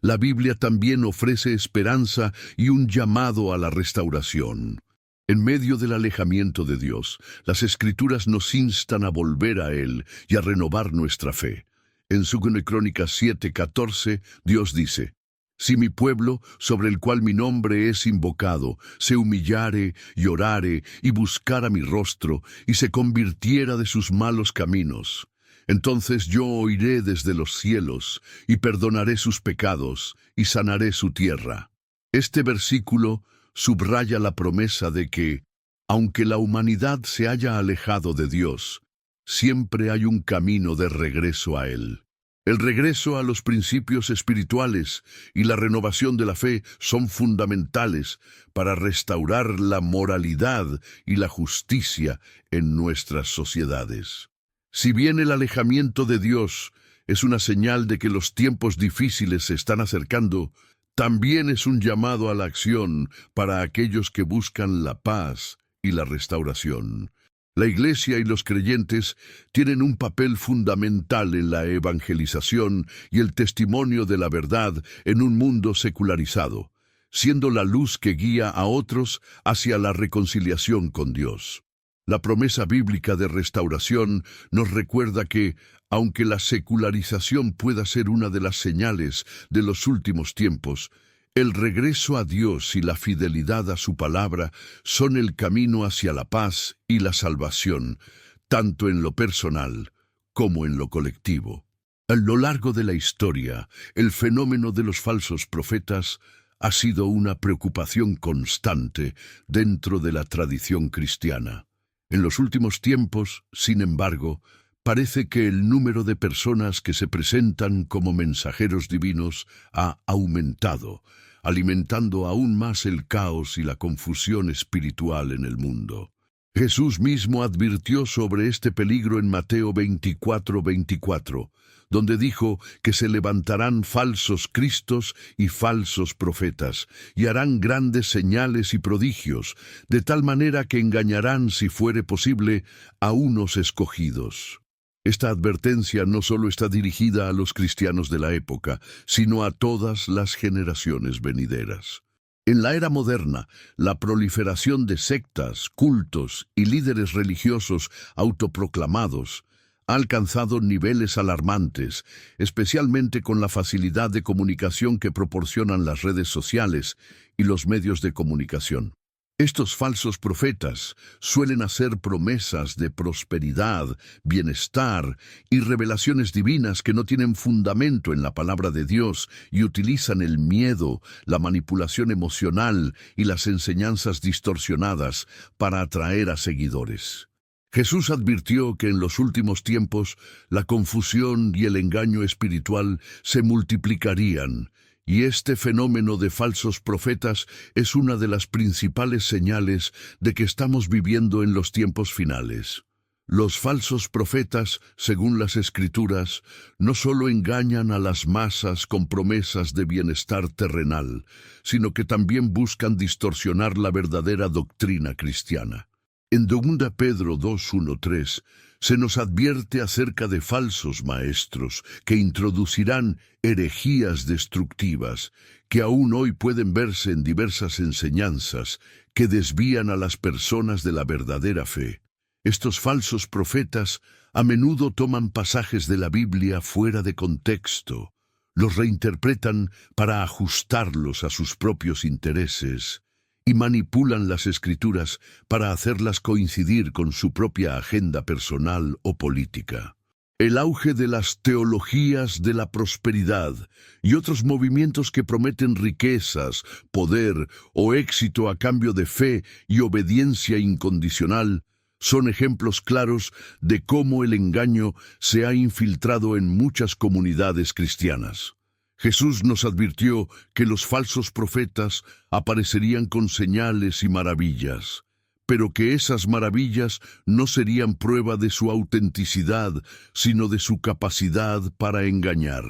la Biblia también ofrece esperanza y un llamado a la restauración. En medio del alejamiento de Dios, las Escrituras nos instan a volver a Él y a renovar nuestra fe. En 2 Crónicas 7:14, Dios dice: «Si mi pueblo, sobre el cual mi nombre es invocado, se humillare, llorare y buscara mi rostro, y se convirtiera de sus malos caminos, entonces yo oiré desde los cielos, y perdonaré sus pecados, y sanaré su tierra». Este versículo subraya la promesa de que, aunque la humanidad se haya alejado de Dios, siempre hay un camino de regreso a Él. El regreso a los principios espirituales y la renovación de la fe son fundamentales para restaurar la moralidad y la justicia en nuestras sociedades. Si bien el alejamiento de Dios es una señal de que los tiempos difíciles se están acercando, también es un llamado a la acción para aquellos que buscan la paz y la restauración. La Iglesia y los creyentes tienen un papel fundamental en la evangelización y el testimonio de la verdad en un mundo secularizado, siendo la luz que guía a otros hacia la reconciliación con Dios. La promesa bíblica de restauración nos recuerda que, aunque la secularización pueda ser una de las señales de los últimos tiempos, el regreso a Dios y la fidelidad a su palabra son el camino hacia la paz y la salvación, tanto en lo personal como en lo colectivo. A lo largo de la historia, el fenómeno de los falsos profetas ha sido una preocupación constante dentro de la tradición cristiana. En los últimos tiempos, sin embargo, parece que el número de personas que se presentan como mensajeros divinos ha aumentado, alimentando aún más el caos y la confusión espiritual en el mundo. Jesús mismo advirtió sobre este peligro en Mateo 24:24, donde dijo que se levantarán falsos cristos y falsos profetas, y harán grandes señales y prodigios, de tal manera que engañarán, si fuere posible, a unos escogidos. Esta advertencia no solo está dirigida a los cristianos de la época, sino a todas las generaciones venideras. En la era moderna, la proliferación de sectas, cultos y líderes religiosos autoproclamados ha alcanzado niveles alarmantes, especialmente con la facilidad de comunicación que proporcionan las redes sociales y los medios de comunicación. Estos falsos profetas suelen hacer promesas de prosperidad, bienestar y revelaciones divinas que no tienen fundamento en la palabra de Dios y utilizan el miedo, la manipulación emocional y las enseñanzas distorsionadas para atraer a seguidores. Jesús advirtió que en los últimos tiempos la confusión y el engaño espiritual se multiplicarían, y este fenómeno de falsos profetas es una de las principales señales de que estamos viviendo en los tiempos finales. Los falsos profetas, según las Escrituras, no solo engañan a las masas con promesas de bienestar terrenal, sino que también buscan distorsionar la verdadera doctrina cristiana. En 2 Pedro 2:1-3 se nos advierte acerca de falsos maestros que introducirán herejías destructivas que aún hoy pueden verse en diversas enseñanzas que desvían a las personas de la verdadera fe. Estos falsos profetas a menudo toman pasajes de la Biblia fuera de contexto, los reinterpretan para ajustarlos a sus propios intereses y manipulan las Escrituras para hacerlas coincidir con su propia agenda personal o política. El auge de las teologías de la prosperidad y otros movimientos que prometen riquezas, poder o éxito a cambio de fe y obediencia incondicional son ejemplos claros de cómo el engaño se ha infiltrado en muchas comunidades cristianas. Jesús nos advirtió que los falsos profetas aparecerían con señales y maravillas, pero que esas maravillas no serían prueba de su autenticidad, sino de su capacidad para engañar.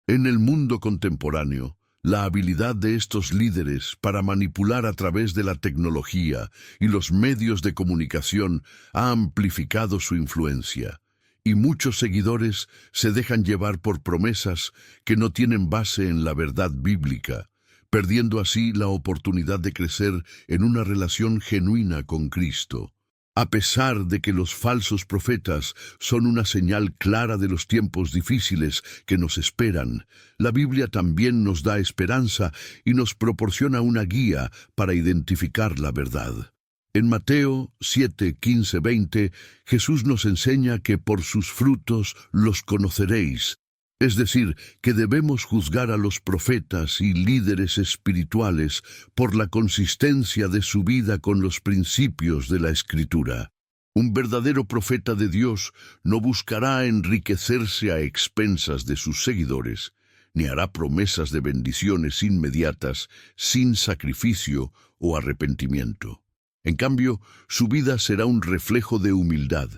En el mundo contemporáneo, La habilidad de estos líderes para manipular a través de la tecnología y los medios de comunicación ha amplificado su influencia, y muchos seguidores se dejan llevar por promesas que no tienen base en la verdad bíblica, perdiendo así la oportunidad de crecer en una relación genuina con Cristo. A pesar de que los falsos profetas son una señal clara de los tiempos difíciles que nos esperan, la Biblia también nos da esperanza y nos proporciona una guía para identificar la verdad. En Mateo 7, 15, 20, Jesús nos enseña que por sus frutos los conoceréis. Es decir, que debemos juzgar a los profetas y líderes espirituales por la consistencia de su vida con los principios de la Escritura. Un verdadero profeta de Dios no buscará enriquecerse a expensas de sus seguidores, ni hará promesas de bendiciones inmediatas sin sacrificio o arrepentimiento. En cambio, su vida será un reflejo de humildad,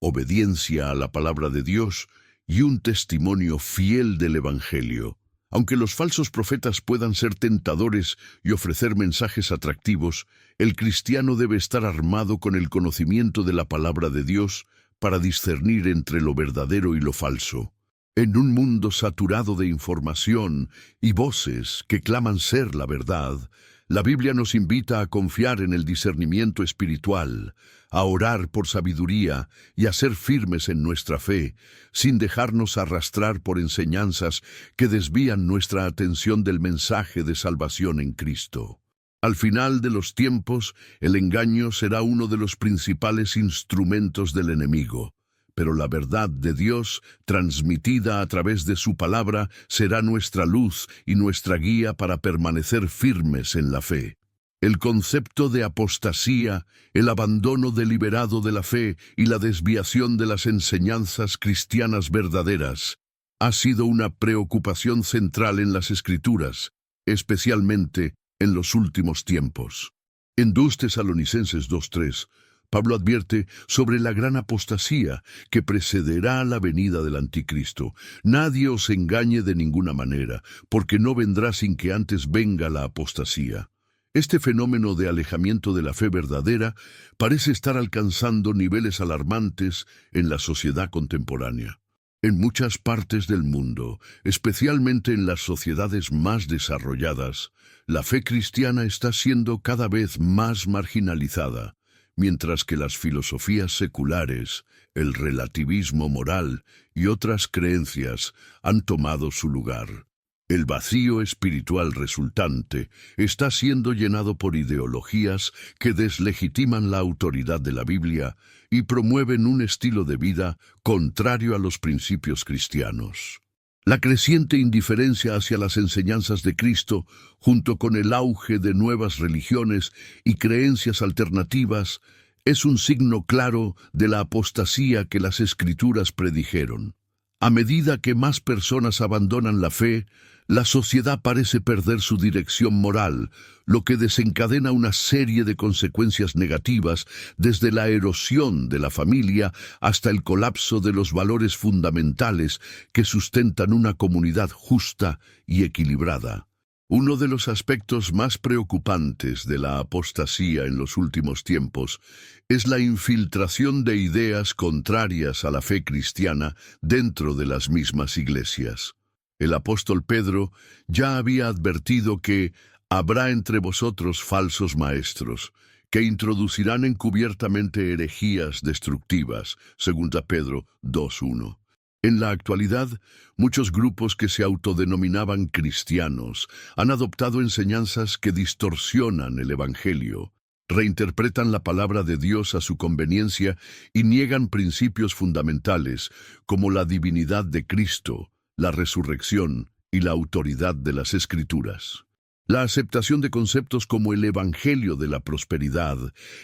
obediencia a la palabra de Dios y un testimonio fiel del Evangelio. Aunque los falsos profetas puedan ser tentadores y ofrecer mensajes atractivos, el cristiano debe estar armado con el conocimiento de la palabra de Dios para discernir entre lo verdadero y lo falso. En un mundo saturado de información y voces que claman ser la verdad, la Biblia nos invita a confiar en el discernimiento espiritual, a orar por sabiduría y a ser firmes en nuestra fe, sin dejarnos arrastrar por enseñanzas que desvían nuestra atención del mensaje de salvación en Cristo. Al final de los tiempos, el engaño será uno de los principales instrumentos del enemigo, pero la verdad de Dios, transmitida a través de su palabra, será nuestra luz y nuestra guía para permanecer firmes en la fe. El concepto de apostasía, el abandono deliberado de la fe y la desviación de las enseñanzas cristianas verdaderas, ha sido una preocupación central en las Escrituras, especialmente en los últimos tiempos. En 2 Tesalonicenses 2:3, Pablo advierte sobre la gran apostasía que precederá a la venida del anticristo. Nadie os engañe de ninguna manera, porque no vendrá sin que antes venga la apostasía. Este fenómeno de alejamiento de la fe verdadera parece estar alcanzando niveles alarmantes en la sociedad contemporánea. En muchas partes del mundo, especialmente en las sociedades más desarrolladas, la fe cristiana está siendo cada vez más marginalizada, mientras que las filosofías seculares, el relativismo moral y otras creencias han tomado su lugar. El vacío espiritual resultante está siendo llenado por ideologías que deslegitiman la autoridad de la Biblia y promueven un estilo de vida contrario a los principios cristianos. La creciente indiferencia hacia las enseñanzas de Cristo, junto con el auge de nuevas religiones y creencias alternativas, es un signo claro de la apostasía que las Escrituras predijeron. A medida que más personas abandonan la fe, la sociedad parece perder su dirección moral, lo que desencadena una serie de consecuencias negativas, desde la erosión de la familia hasta el colapso de los valores fundamentales que sustentan una comunidad justa y equilibrada. Uno de los aspectos más preocupantes de la apostasía en los últimos tiempos es la infiltración de ideas contrarias a la fe cristiana dentro de las mismas iglesias. El apóstol Pedro ya había advertido que habrá entre vosotros falsos maestros, que introducirán encubiertamente herejías destructivas, 2 Pedro 2:1. En la actualidad, muchos grupos que se autodenominaban cristianos han adoptado enseñanzas que distorsionan el Evangelio, reinterpretan la palabra de Dios a su conveniencia y niegan principios fundamentales como la divinidad de Cristo, la resurrección y la autoridad de las Escrituras. La aceptación de conceptos como el evangelio de la prosperidad,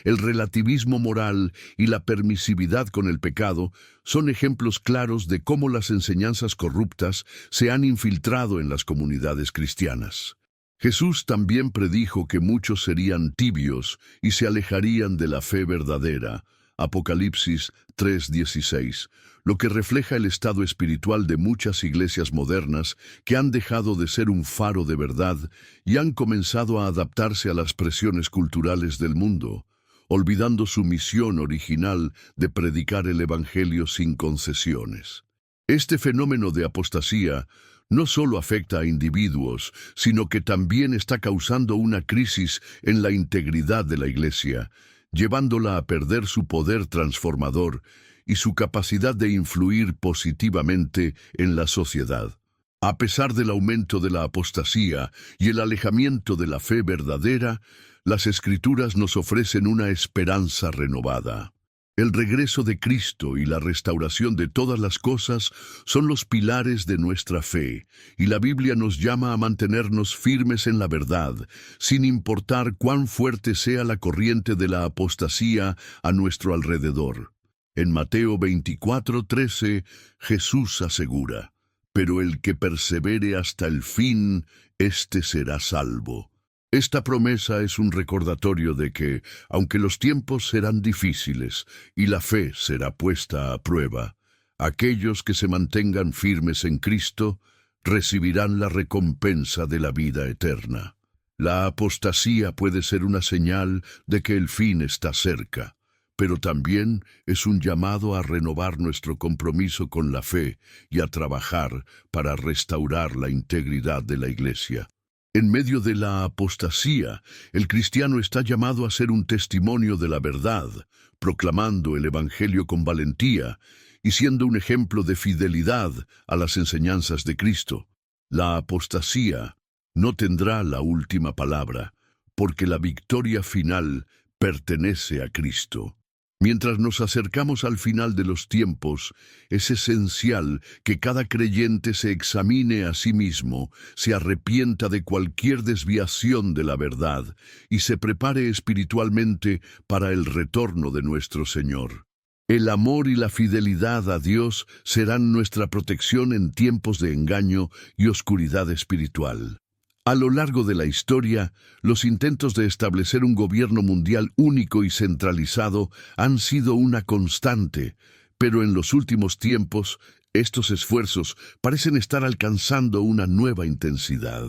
el relativismo moral y la permisividad con el pecado son ejemplos claros de cómo las enseñanzas corruptas se han infiltrado en las comunidades cristianas. Jesús también predijo que muchos serían tibios y se alejarían de la fe verdadera. Apocalipsis 3:16, lo que refleja el estado espiritual de muchas iglesias modernas que han dejado de ser un faro de verdad y han comenzado a adaptarse a las presiones culturales del mundo, olvidando su misión original de predicar el Evangelio sin concesiones. Este fenómeno de apostasía no solo afecta a individuos, sino que también está causando una crisis en la integridad de la Iglesia, llevándola a perder su poder transformador y su capacidad de influir positivamente en la sociedad. A pesar del aumento de la apostasía y el alejamiento de la fe verdadera, las Escrituras nos ofrecen una esperanza renovada. El regreso de Cristo y la restauración de todas las cosas son los pilares de nuestra fe, y la Biblia nos llama a mantenernos firmes en la verdad, sin importar cuán fuerte sea la corriente de la apostasía a nuestro alrededor. En Mateo 24:13, Jesús asegura: «Pero el que persevere hasta el fin, éste será salvo». Esta promesa es un recordatorio de que, aunque los tiempos serán difíciles y la fe será puesta a prueba, aquellos que se mantengan firmes en Cristo recibirán la recompensa de la vida eterna. La apostasía puede ser una señal de que el fin está cerca, pero también es un llamado a renovar nuestro compromiso con la fe y a trabajar para restaurar la integridad de la Iglesia. En medio de la apostasía, el cristiano está llamado a ser un testimonio de la verdad, proclamando el Evangelio con valentía y siendo un ejemplo de fidelidad a las enseñanzas de Cristo. La apostasía no tendrá la última palabra, porque la victoria final pertenece a Cristo. Mientras nos acercamos al final de los tiempos, es esencial que cada creyente se examine a sí mismo, se arrepienta de cualquier desviación de la verdad y se prepare espiritualmente para el retorno de nuestro Señor. El amor y la fidelidad a Dios serán nuestra protección en tiempos de engaño y oscuridad espiritual. A lo largo de la historia, los intentos de establecer un gobierno mundial único y centralizado han sido una constante, pero en los últimos tiempos, estos esfuerzos parecen estar alcanzando una nueva intensidad.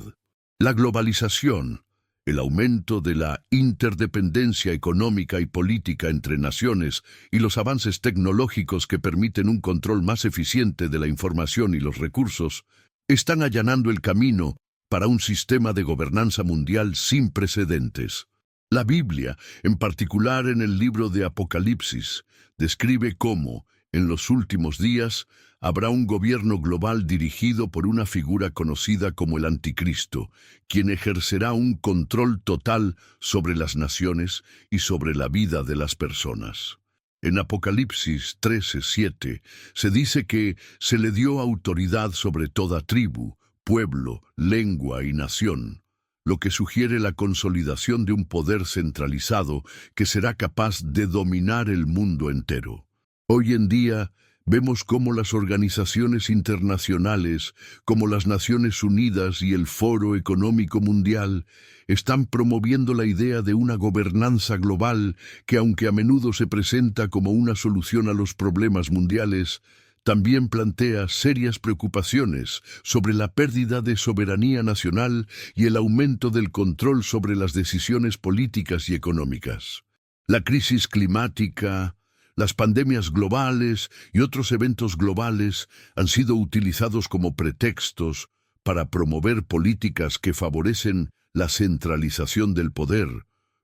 La globalización, el aumento de la interdependencia económica y política entre naciones y los avances tecnológicos que permiten un control más eficiente de la información y los recursos, están allanando el camino para un sistema de gobernanza mundial sin precedentes. La Biblia, en particular en el libro de Apocalipsis, describe cómo, en los últimos días, habrá un gobierno global dirigido por una figura conocida como el Anticristo, quien ejercerá un control total sobre las naciones y sobre la vida de las personas. En Apocalipsis 13:7 se dice que se le dio autoridad sobre toda tribu, pueblo, lengua y nación, lo que sugiere la consolidación de un poder centralizado que será capaz de dominar el mundo entero. Hoy en día, vemos cómo las organizaciones internacionales, como las Naciones Unidas y el Foro Económico Mundial, están promoviendo la idea de una gobernanza global que, aunque a menudo se presenta como una solución a los problemas mundiales, también plantea serias preocupaciones sobre la pérdida de soberanía nacional y el aumento del control sobre las decisiones políticas y económicas. La crisis climática, las pandemias globales y otros eventos globales han sido utilizados como pretextos para promover políticas que favorecen la centralización del poder,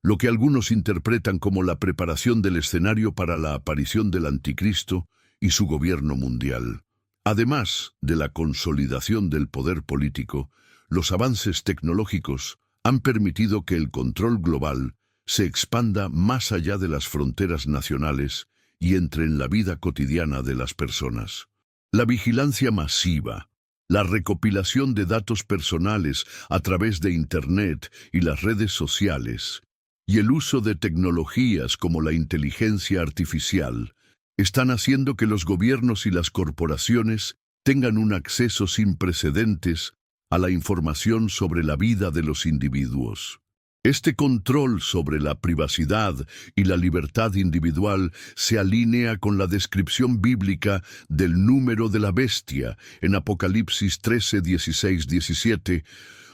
lo que algunos interpretan como la preparación del escenario para la aparición del Anticristo y su gobierno mundial. Además de la consolidación del poder político, los avances tecnológicos han permitido que el control global se expanda más allá de las fronteras nacionales y entre en la vida cotidiana de las personas. La vigilancia masiva, la recopilación de datos personales a través de Internet y las redes sociales, y el uso de tecnologías como la inteligencia artificial, están haciendo que los gobiernos y las corporaciones tengan un acceso sin precedentes a la información sobre la vida de los individuos. Este control sobre la privacidad y la libertad individual se alinea con la descripción bíblica del número de la bestia en Apocalipsis 13, 16, 17,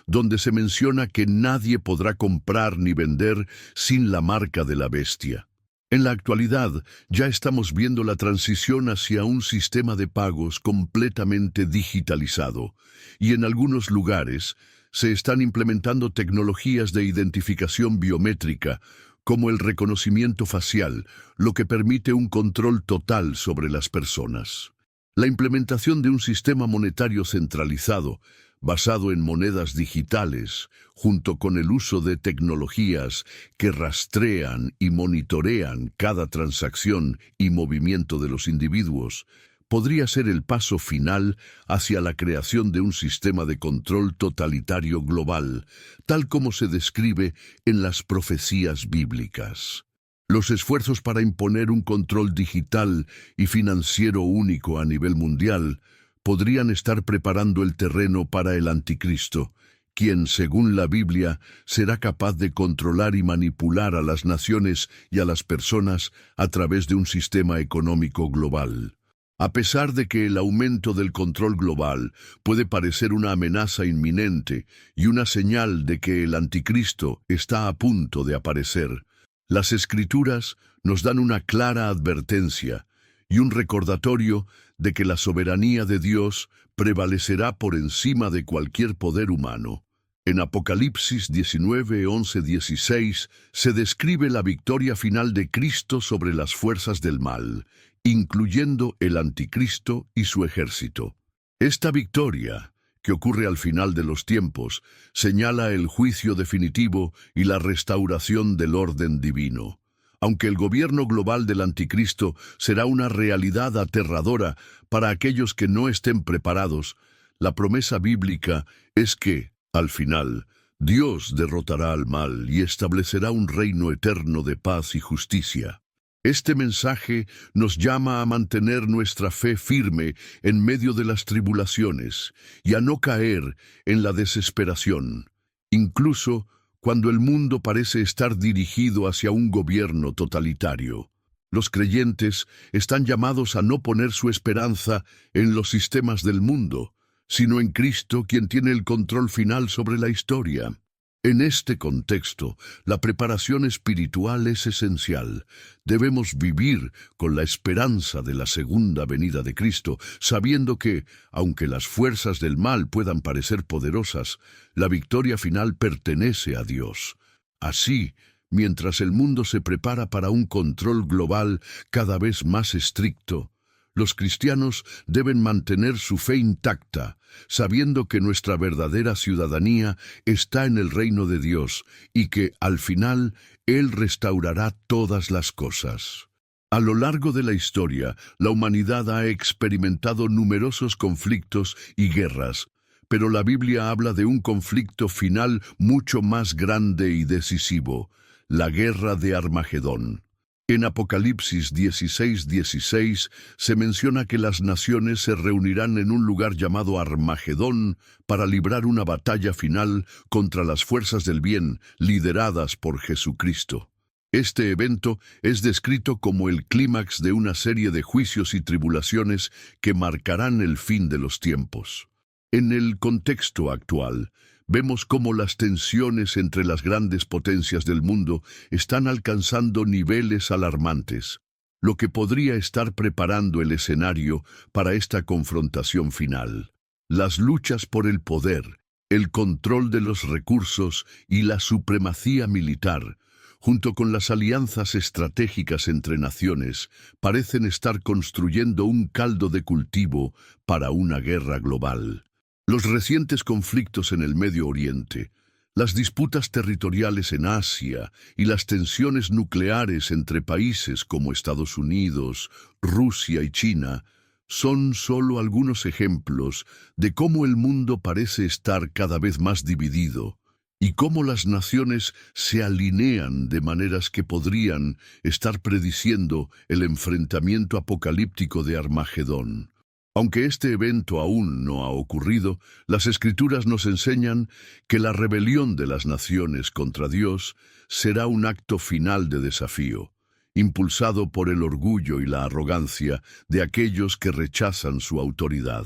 donde se menciona que nadie podrá comprar ni vender sin la marca de la bestia. En la actualidad, ya estamos viendo la transición hacia un sistema de pagos completamente digitalizado, y en algunos lugares se están implementando tecnologías de identificación biométrica, como el reconocimiento facial, lo que permite un control total sobre las personas. La implementación de un sistema monetario centralizado, basado en monedas digitales, junto con el uso de tecnologías que rastrean y monitorean cada transacción y movimiento de los individuos, podría ser el paso final hacia la creación de un sistema de control totalitario global, tal como se describe en las profecías bíblicas. Los esfuerzos para imponer un control digital y financiero único a nivel mundial podrían estar preparando el terreno para el anticristo, quien, según la Biblia, será capaz de controlar y manipular a las naciones y a las personas a través de un sistema económico global. A pesar de que el aumento del control global puede parecer una amenaza inminente y una señal de que el anticristo está a punto de aparecer, las Escrituras nos dan una clara advertencia y un recordatorio de que la soberanía de Dios prevalecerá por encima de cualquier poder humano. En Apocalipsis 19, 11, 16 se describe la victoria final de Cristo sobre las fuerzas del mal, incluyendo el anticristo y su ejército. Esta victoria, que ocurre al final de los tiempos, señala el juicio definitivo y la restauración del orden divino. Aunque el gobierno global del anticristo será una realidad aterradora para aquellos que no estén preparados, la promesa bíblica es que, al final, Dios derrotará al mal y establecerá un reino eterno de paz y justicia. Este mensaje nos llama a mantener nuestra fe firme en medio de las tribulaciones y a no caer en la desesperación, incluso cuando el mundo parece estar dirigido hacia un gobierno totalitario. Los creyentes están llamados a no poner su esperanza en los sistemas del mundo, sino en Cristo, quien tiene el control final sobre la historia. En este contexto, la preparación espiritual es esencial. Debemos vivir con la esperanza de la segunda venida de Cristo, sabiendo que, aunque las fuerzas del mal puedan parecer poderosas, la victoria final pertenece a Dios. Así, mientras el mundo se prepara para un control global cada vez más estricto, los cristianos deben mantener su fe intacta, sabiendo que nuestra verdadera ciudadanía está en el reino de Dios y que, al final, Él restaurará todas las cosas. A lo largo de la historia, la humanidad ha experimentado numerosos conflictos y guerras, pero la Biblia habla de un conflicto final mucho más grande y decisivo, la guerra de Armagedón. En Apocalipsis 16:16 se menciona que las naciones se reunirán en un lugar llamado Armagedón para librar una batalla final contra las fuerzas del bien lideradas por Jesucristo. Este evento es descrito como el clímax de una serie de juicios y tribulaciones que marcarán el fin de los tiempos. En el contexto actual, vemos cómo las tensiones entre las grandes potencias del mundo están alcanzando niveles alarmantes, lo que podría estar preparando el escenario para esta confrontación final. Las luchas por el poder, el control de los recursos y la supremacía militar, junto con las alianzas estratégicas entre naciones, parecen estar construyendo un caldo de cultivo para una guerra global. Los recientes conflictos en el Medio Oriente, las disputas territoriales en Asia y las tensiones nucleares entre países como Estados Unidos, Rusia y China son solo algunos ejemplos de cómo el mundo parece estar cada vez más dividido y cómo las naciones se alinean de maneras que podrían estar prediciendo el enfrentamiento apocalíptico de Armagedón. Aunque este evento aún no ha ocurrido, las Escrituras nos enseñan que la rebelión de las naciones contra Dios será un acto final de desafío, impulsado por el orgullo y la arrogancia de aquellos que rechazan su autoridad.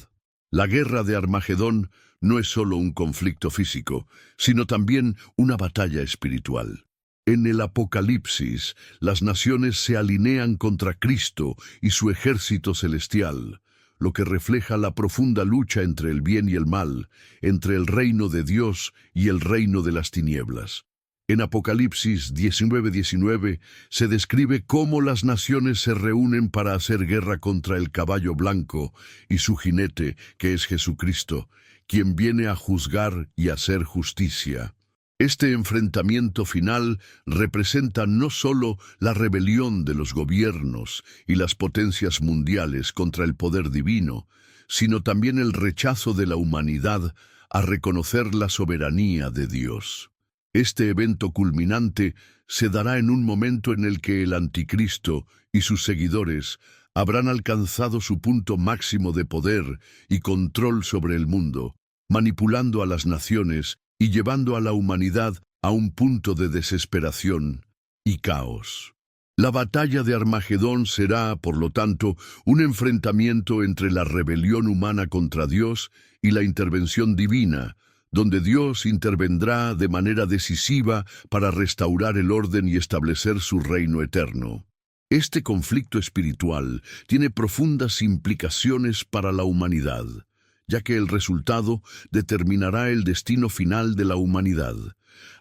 La guerra de Armagedón no es solo un conflicto físico, sino también una batalla espiritual. En el Apocalipsis, las naciones se alinean contra Cristo y su ejército celestial, lo que refleja la profunda lucha entre el bien y el mal, entre el reino de Dios y el reino de las tinieblas. En Apocalipsis 19:19 se describe cómo las naciones se reúnen para hacer guerra contra el caballo blanco y su jinete, que es Jesucristo, quien viene a juzgar y hacer justicia. Este enfrentamiento final representa no solo la rebelión de los gobiernos y las potencias mundiales contra el poder divino, sino también el rechazo de la humanidad a reconocer la soberanía de Dios. Este evento culminante se dará en un momento en el que el Anticristo y sus seguidores habrán alcanzado su punto máximo de poder y control sobre el mundo, manipulando a las naciones y llevando a la humanidad a un punto de desesperación y caos. La batalla de Armagedón será, por lo tanto, un enfrentamiento entre la rebelión humana contra Dios y la intervención divina, donde Dios intervendrá de manera decisiva para restaurar el orden y establecer su reino eterno. Este conflicto espiritual tiene profundas implicaciones para la humanidad, ya que el resultado determinará el destino final de la humanidad.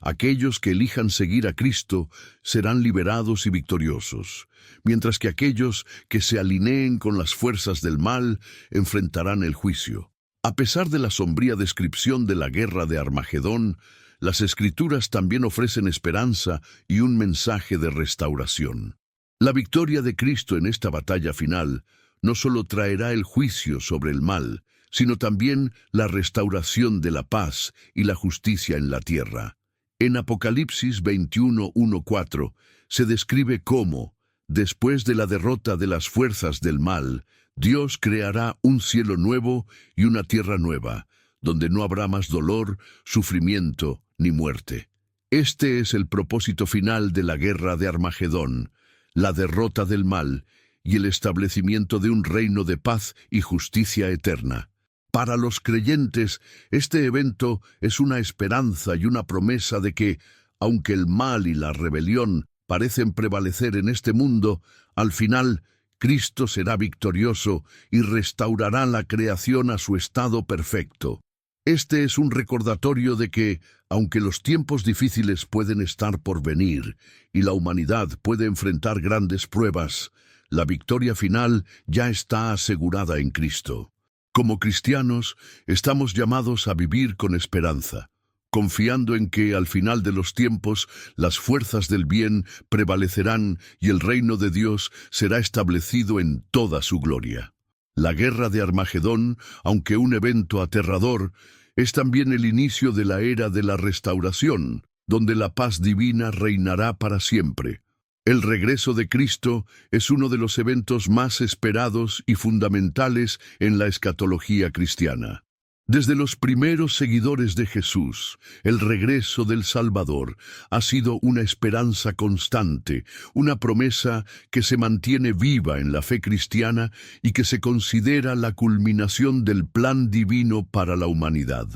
Aquellos que elijan seguir a Cristo serán liberados y victoriosos, mientras que aquellos que se alineen con las fuerzas del mal enfrentarán el juicio. A pesar de la sombría descripción de la guerra de Armagedón, las Escrituras también ofrecen esperanza y un mensaje de restauración. La victoria de Cristo en esta batalla final no solo traerá el juicio sobre el mal, sino también la restauración de la paz y la justicia en la tierra. En Apocalipsis 21:1-4 se describe cómo, después de la derrota de las fuerzas del mal, Dios creará un cielo nuevo y una tierra nueva, donde no habrá más dolor, sufrimiento ni muerte. Este es el propósito final de la guerra de Armagedón, la derrota del mal y el establecimiento de un reino de paz y justicia eterna. Para los creyentes, este evento es una esperanza y una promesa de que, aunque el mal y la rebelión parecen prevalecer en este mundo, al final, Cristo será victorioso y restaurará la creación a su estado perfecto. Este es un recordatorio de que, aunque los tiempos difíciles pueden estar por venir y la humanidad puede enfrentar grandes pruebas, la victoria final ya está asegurada en Cristo. Como cristianos, estamos llamados a vivir con esperanza, confiando en que al final de los tiempos las fuerzas del bien prevalecerán y el reino de Dios será establecido en toda su gloria. La guerra de Armagedón, aunque un evento aterrador, es también el inicio de la era de la restauración, donde la paz divina reinará para siempre. El regreso de Cristo es uno de los eventos más esperados y fundamentales en la escatología cristiana. Desde los primeros seguidores de Jesús, el regreso del Salvador ha sido una esperanza constante, una promesa que se mantiene viva en la fe cristiana y que se considera la culminación del plan divino para la humanidad.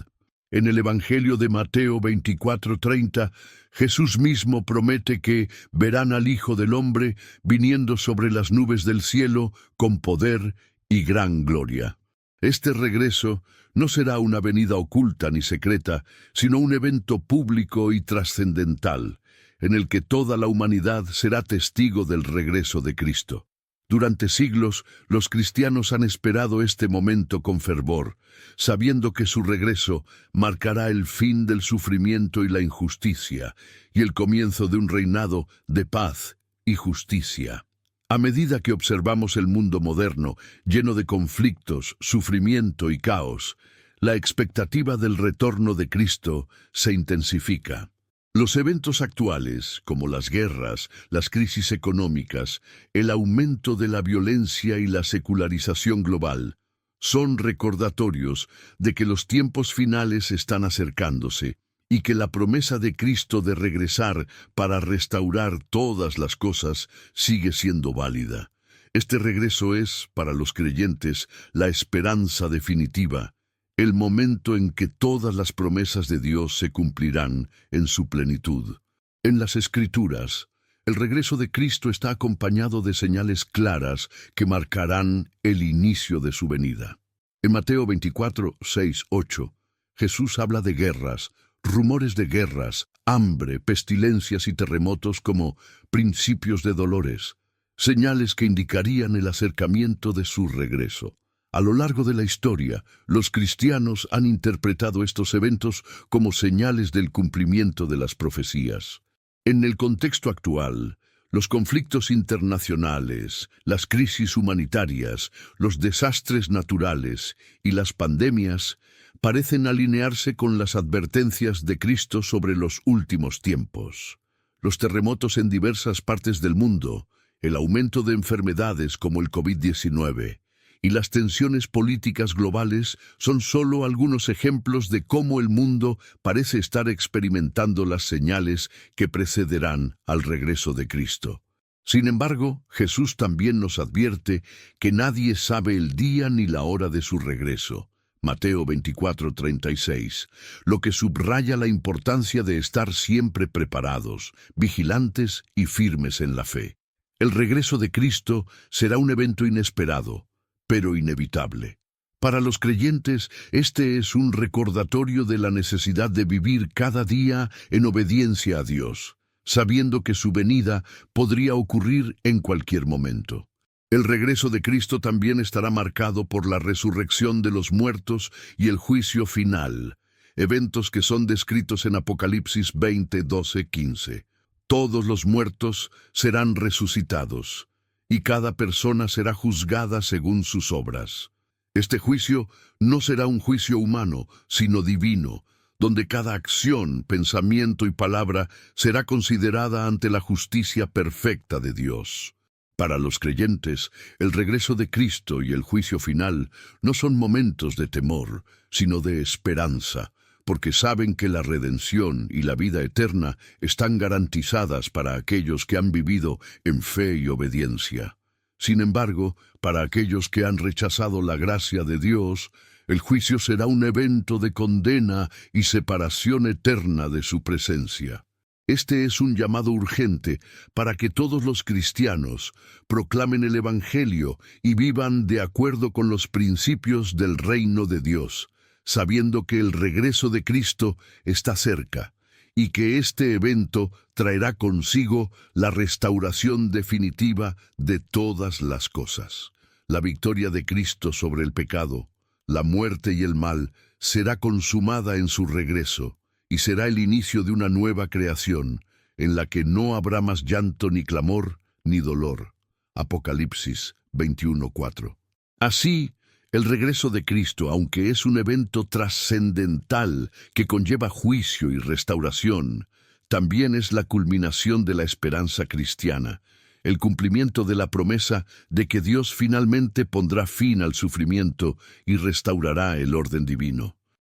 En el Evangelio de Mateo 24:30, Jesús mismo promete que verán al Hijo del Hombre viniendo sobre las nubes del cielo con poder y gran gloria. Este regreso no será una venida oculta ni secreta, sino un evento público y trascendental, en el que toda la humanidad será testigo del regreso de Cristo. Durante siglos, los cristianos han esperado este momento con fervor, sabiendo que su regreso marcará el fin del sufrimiento y la injusticia, y el comienzo de un reinado de paz y justicia. A medida que observamos el mundo moderno, lleno de conflictos, sufrimiento y caos, la expectativa del retorno de Cristo se intensifica. Los eventos actuales, como las guerras, las crisis económicas, el aumento de la violencia y la secularización global, son recordatorios de que los tiempos finales están acercándose y que la promesa de Cristo de regresar para restaurar todas las cosas sigue siendo válida. Este regreso es, para los creyentes, la esperanza definitiva, el momento en que todas las promesas de Dios se cumplirán en su plenitud. En las Escrituras, el regreso de Cristo está acompañado de señales claras que marcarán el inicio de su venida. En Mateo 24, 6, 8, Jesús habla de guerras, rumores de guerras, hambre, pestilencias y terremotos como principios de dolores, señales que indicarían el acercamiento de su regreso. A lo largo de la historia, los cristianos han interpretado estos eventos como señales del cumplimiento de las profecías. En el contexto actual, los conflictos internacionales, las crisis humanitarias, los desastres naturales y las pandemias parecen alinearse con las advertencias de Cristo sobre los últimos tiempos. Los terremotos en diversas partes del mundo, el aumento de enfermedades como el COVID-19 y las tensiones políticas globales son solo algunos ejemplos de cómo el mundo parece estar experimentando las señales que precederán al regreso de Cristo. Sin embargo, Jesús también nos advierte que nadie sabe el día ni la hora de su regreso. Mateo 24:36, lo que subraya la importancia de estar siempre preparados, vigilantes y firmes en la fe. El regreso de Cristo será un evento inesperado, pero inevitable. Para los creyentes, este es un recordatorio de la necesidad de vivir cada día en obediencia a Dios, sabiendo que su venida podría ocurrir en cualquier momento. El regreso de Cristo también estará marcado por la resurrección de los muertos y el juicio final, eventos que son descritos en Apocalipsis 20, 12, 15. Todos los muertos serán resucitados, y cada persona será juzgada según sus obras. Este juicio no será un juicio humano, sino divino, donde cada acción, pensamiento y palabra será considerada ante la justicia perfecta de Dios. Para los creyentes, el regreso de Cristo y el juicio final no son momentos de temor, sino de esperanza, porque saben que la redención y la vida eterna están garantizadas para aquellos que han vivido en fe y obediencia. Sin embargo, para aquellos que han rechazado la gracia de Dios, el juicio será un evento de condena y separación eterna de su presencia. Este es un llamado urgente para que todos los cristianos proclamen el Evangelio y vivan de acuerdo con los principios del reino de Dios, sabiendo que el regreso de Cristo está cerca y que este evento traerá consigo la restauración definitiva de todas las cosas. La victoria de Cristo sobre el pecado, la muerte y el mal será consumada en su regreso, y será el inicio de una nueva creación, en la que no habrá más llanto ni clamor ni dolor. Apocalipsis 21:4. Así, el regreso de Cristo, aunque es un evento trascendental que conlleva juicio y restauración, también es la culminación de la esperanza cristiana, el cumplimiento de la promesa de que Dios finalmente pondrá fin al sufrimiento y restaurará el orden divino.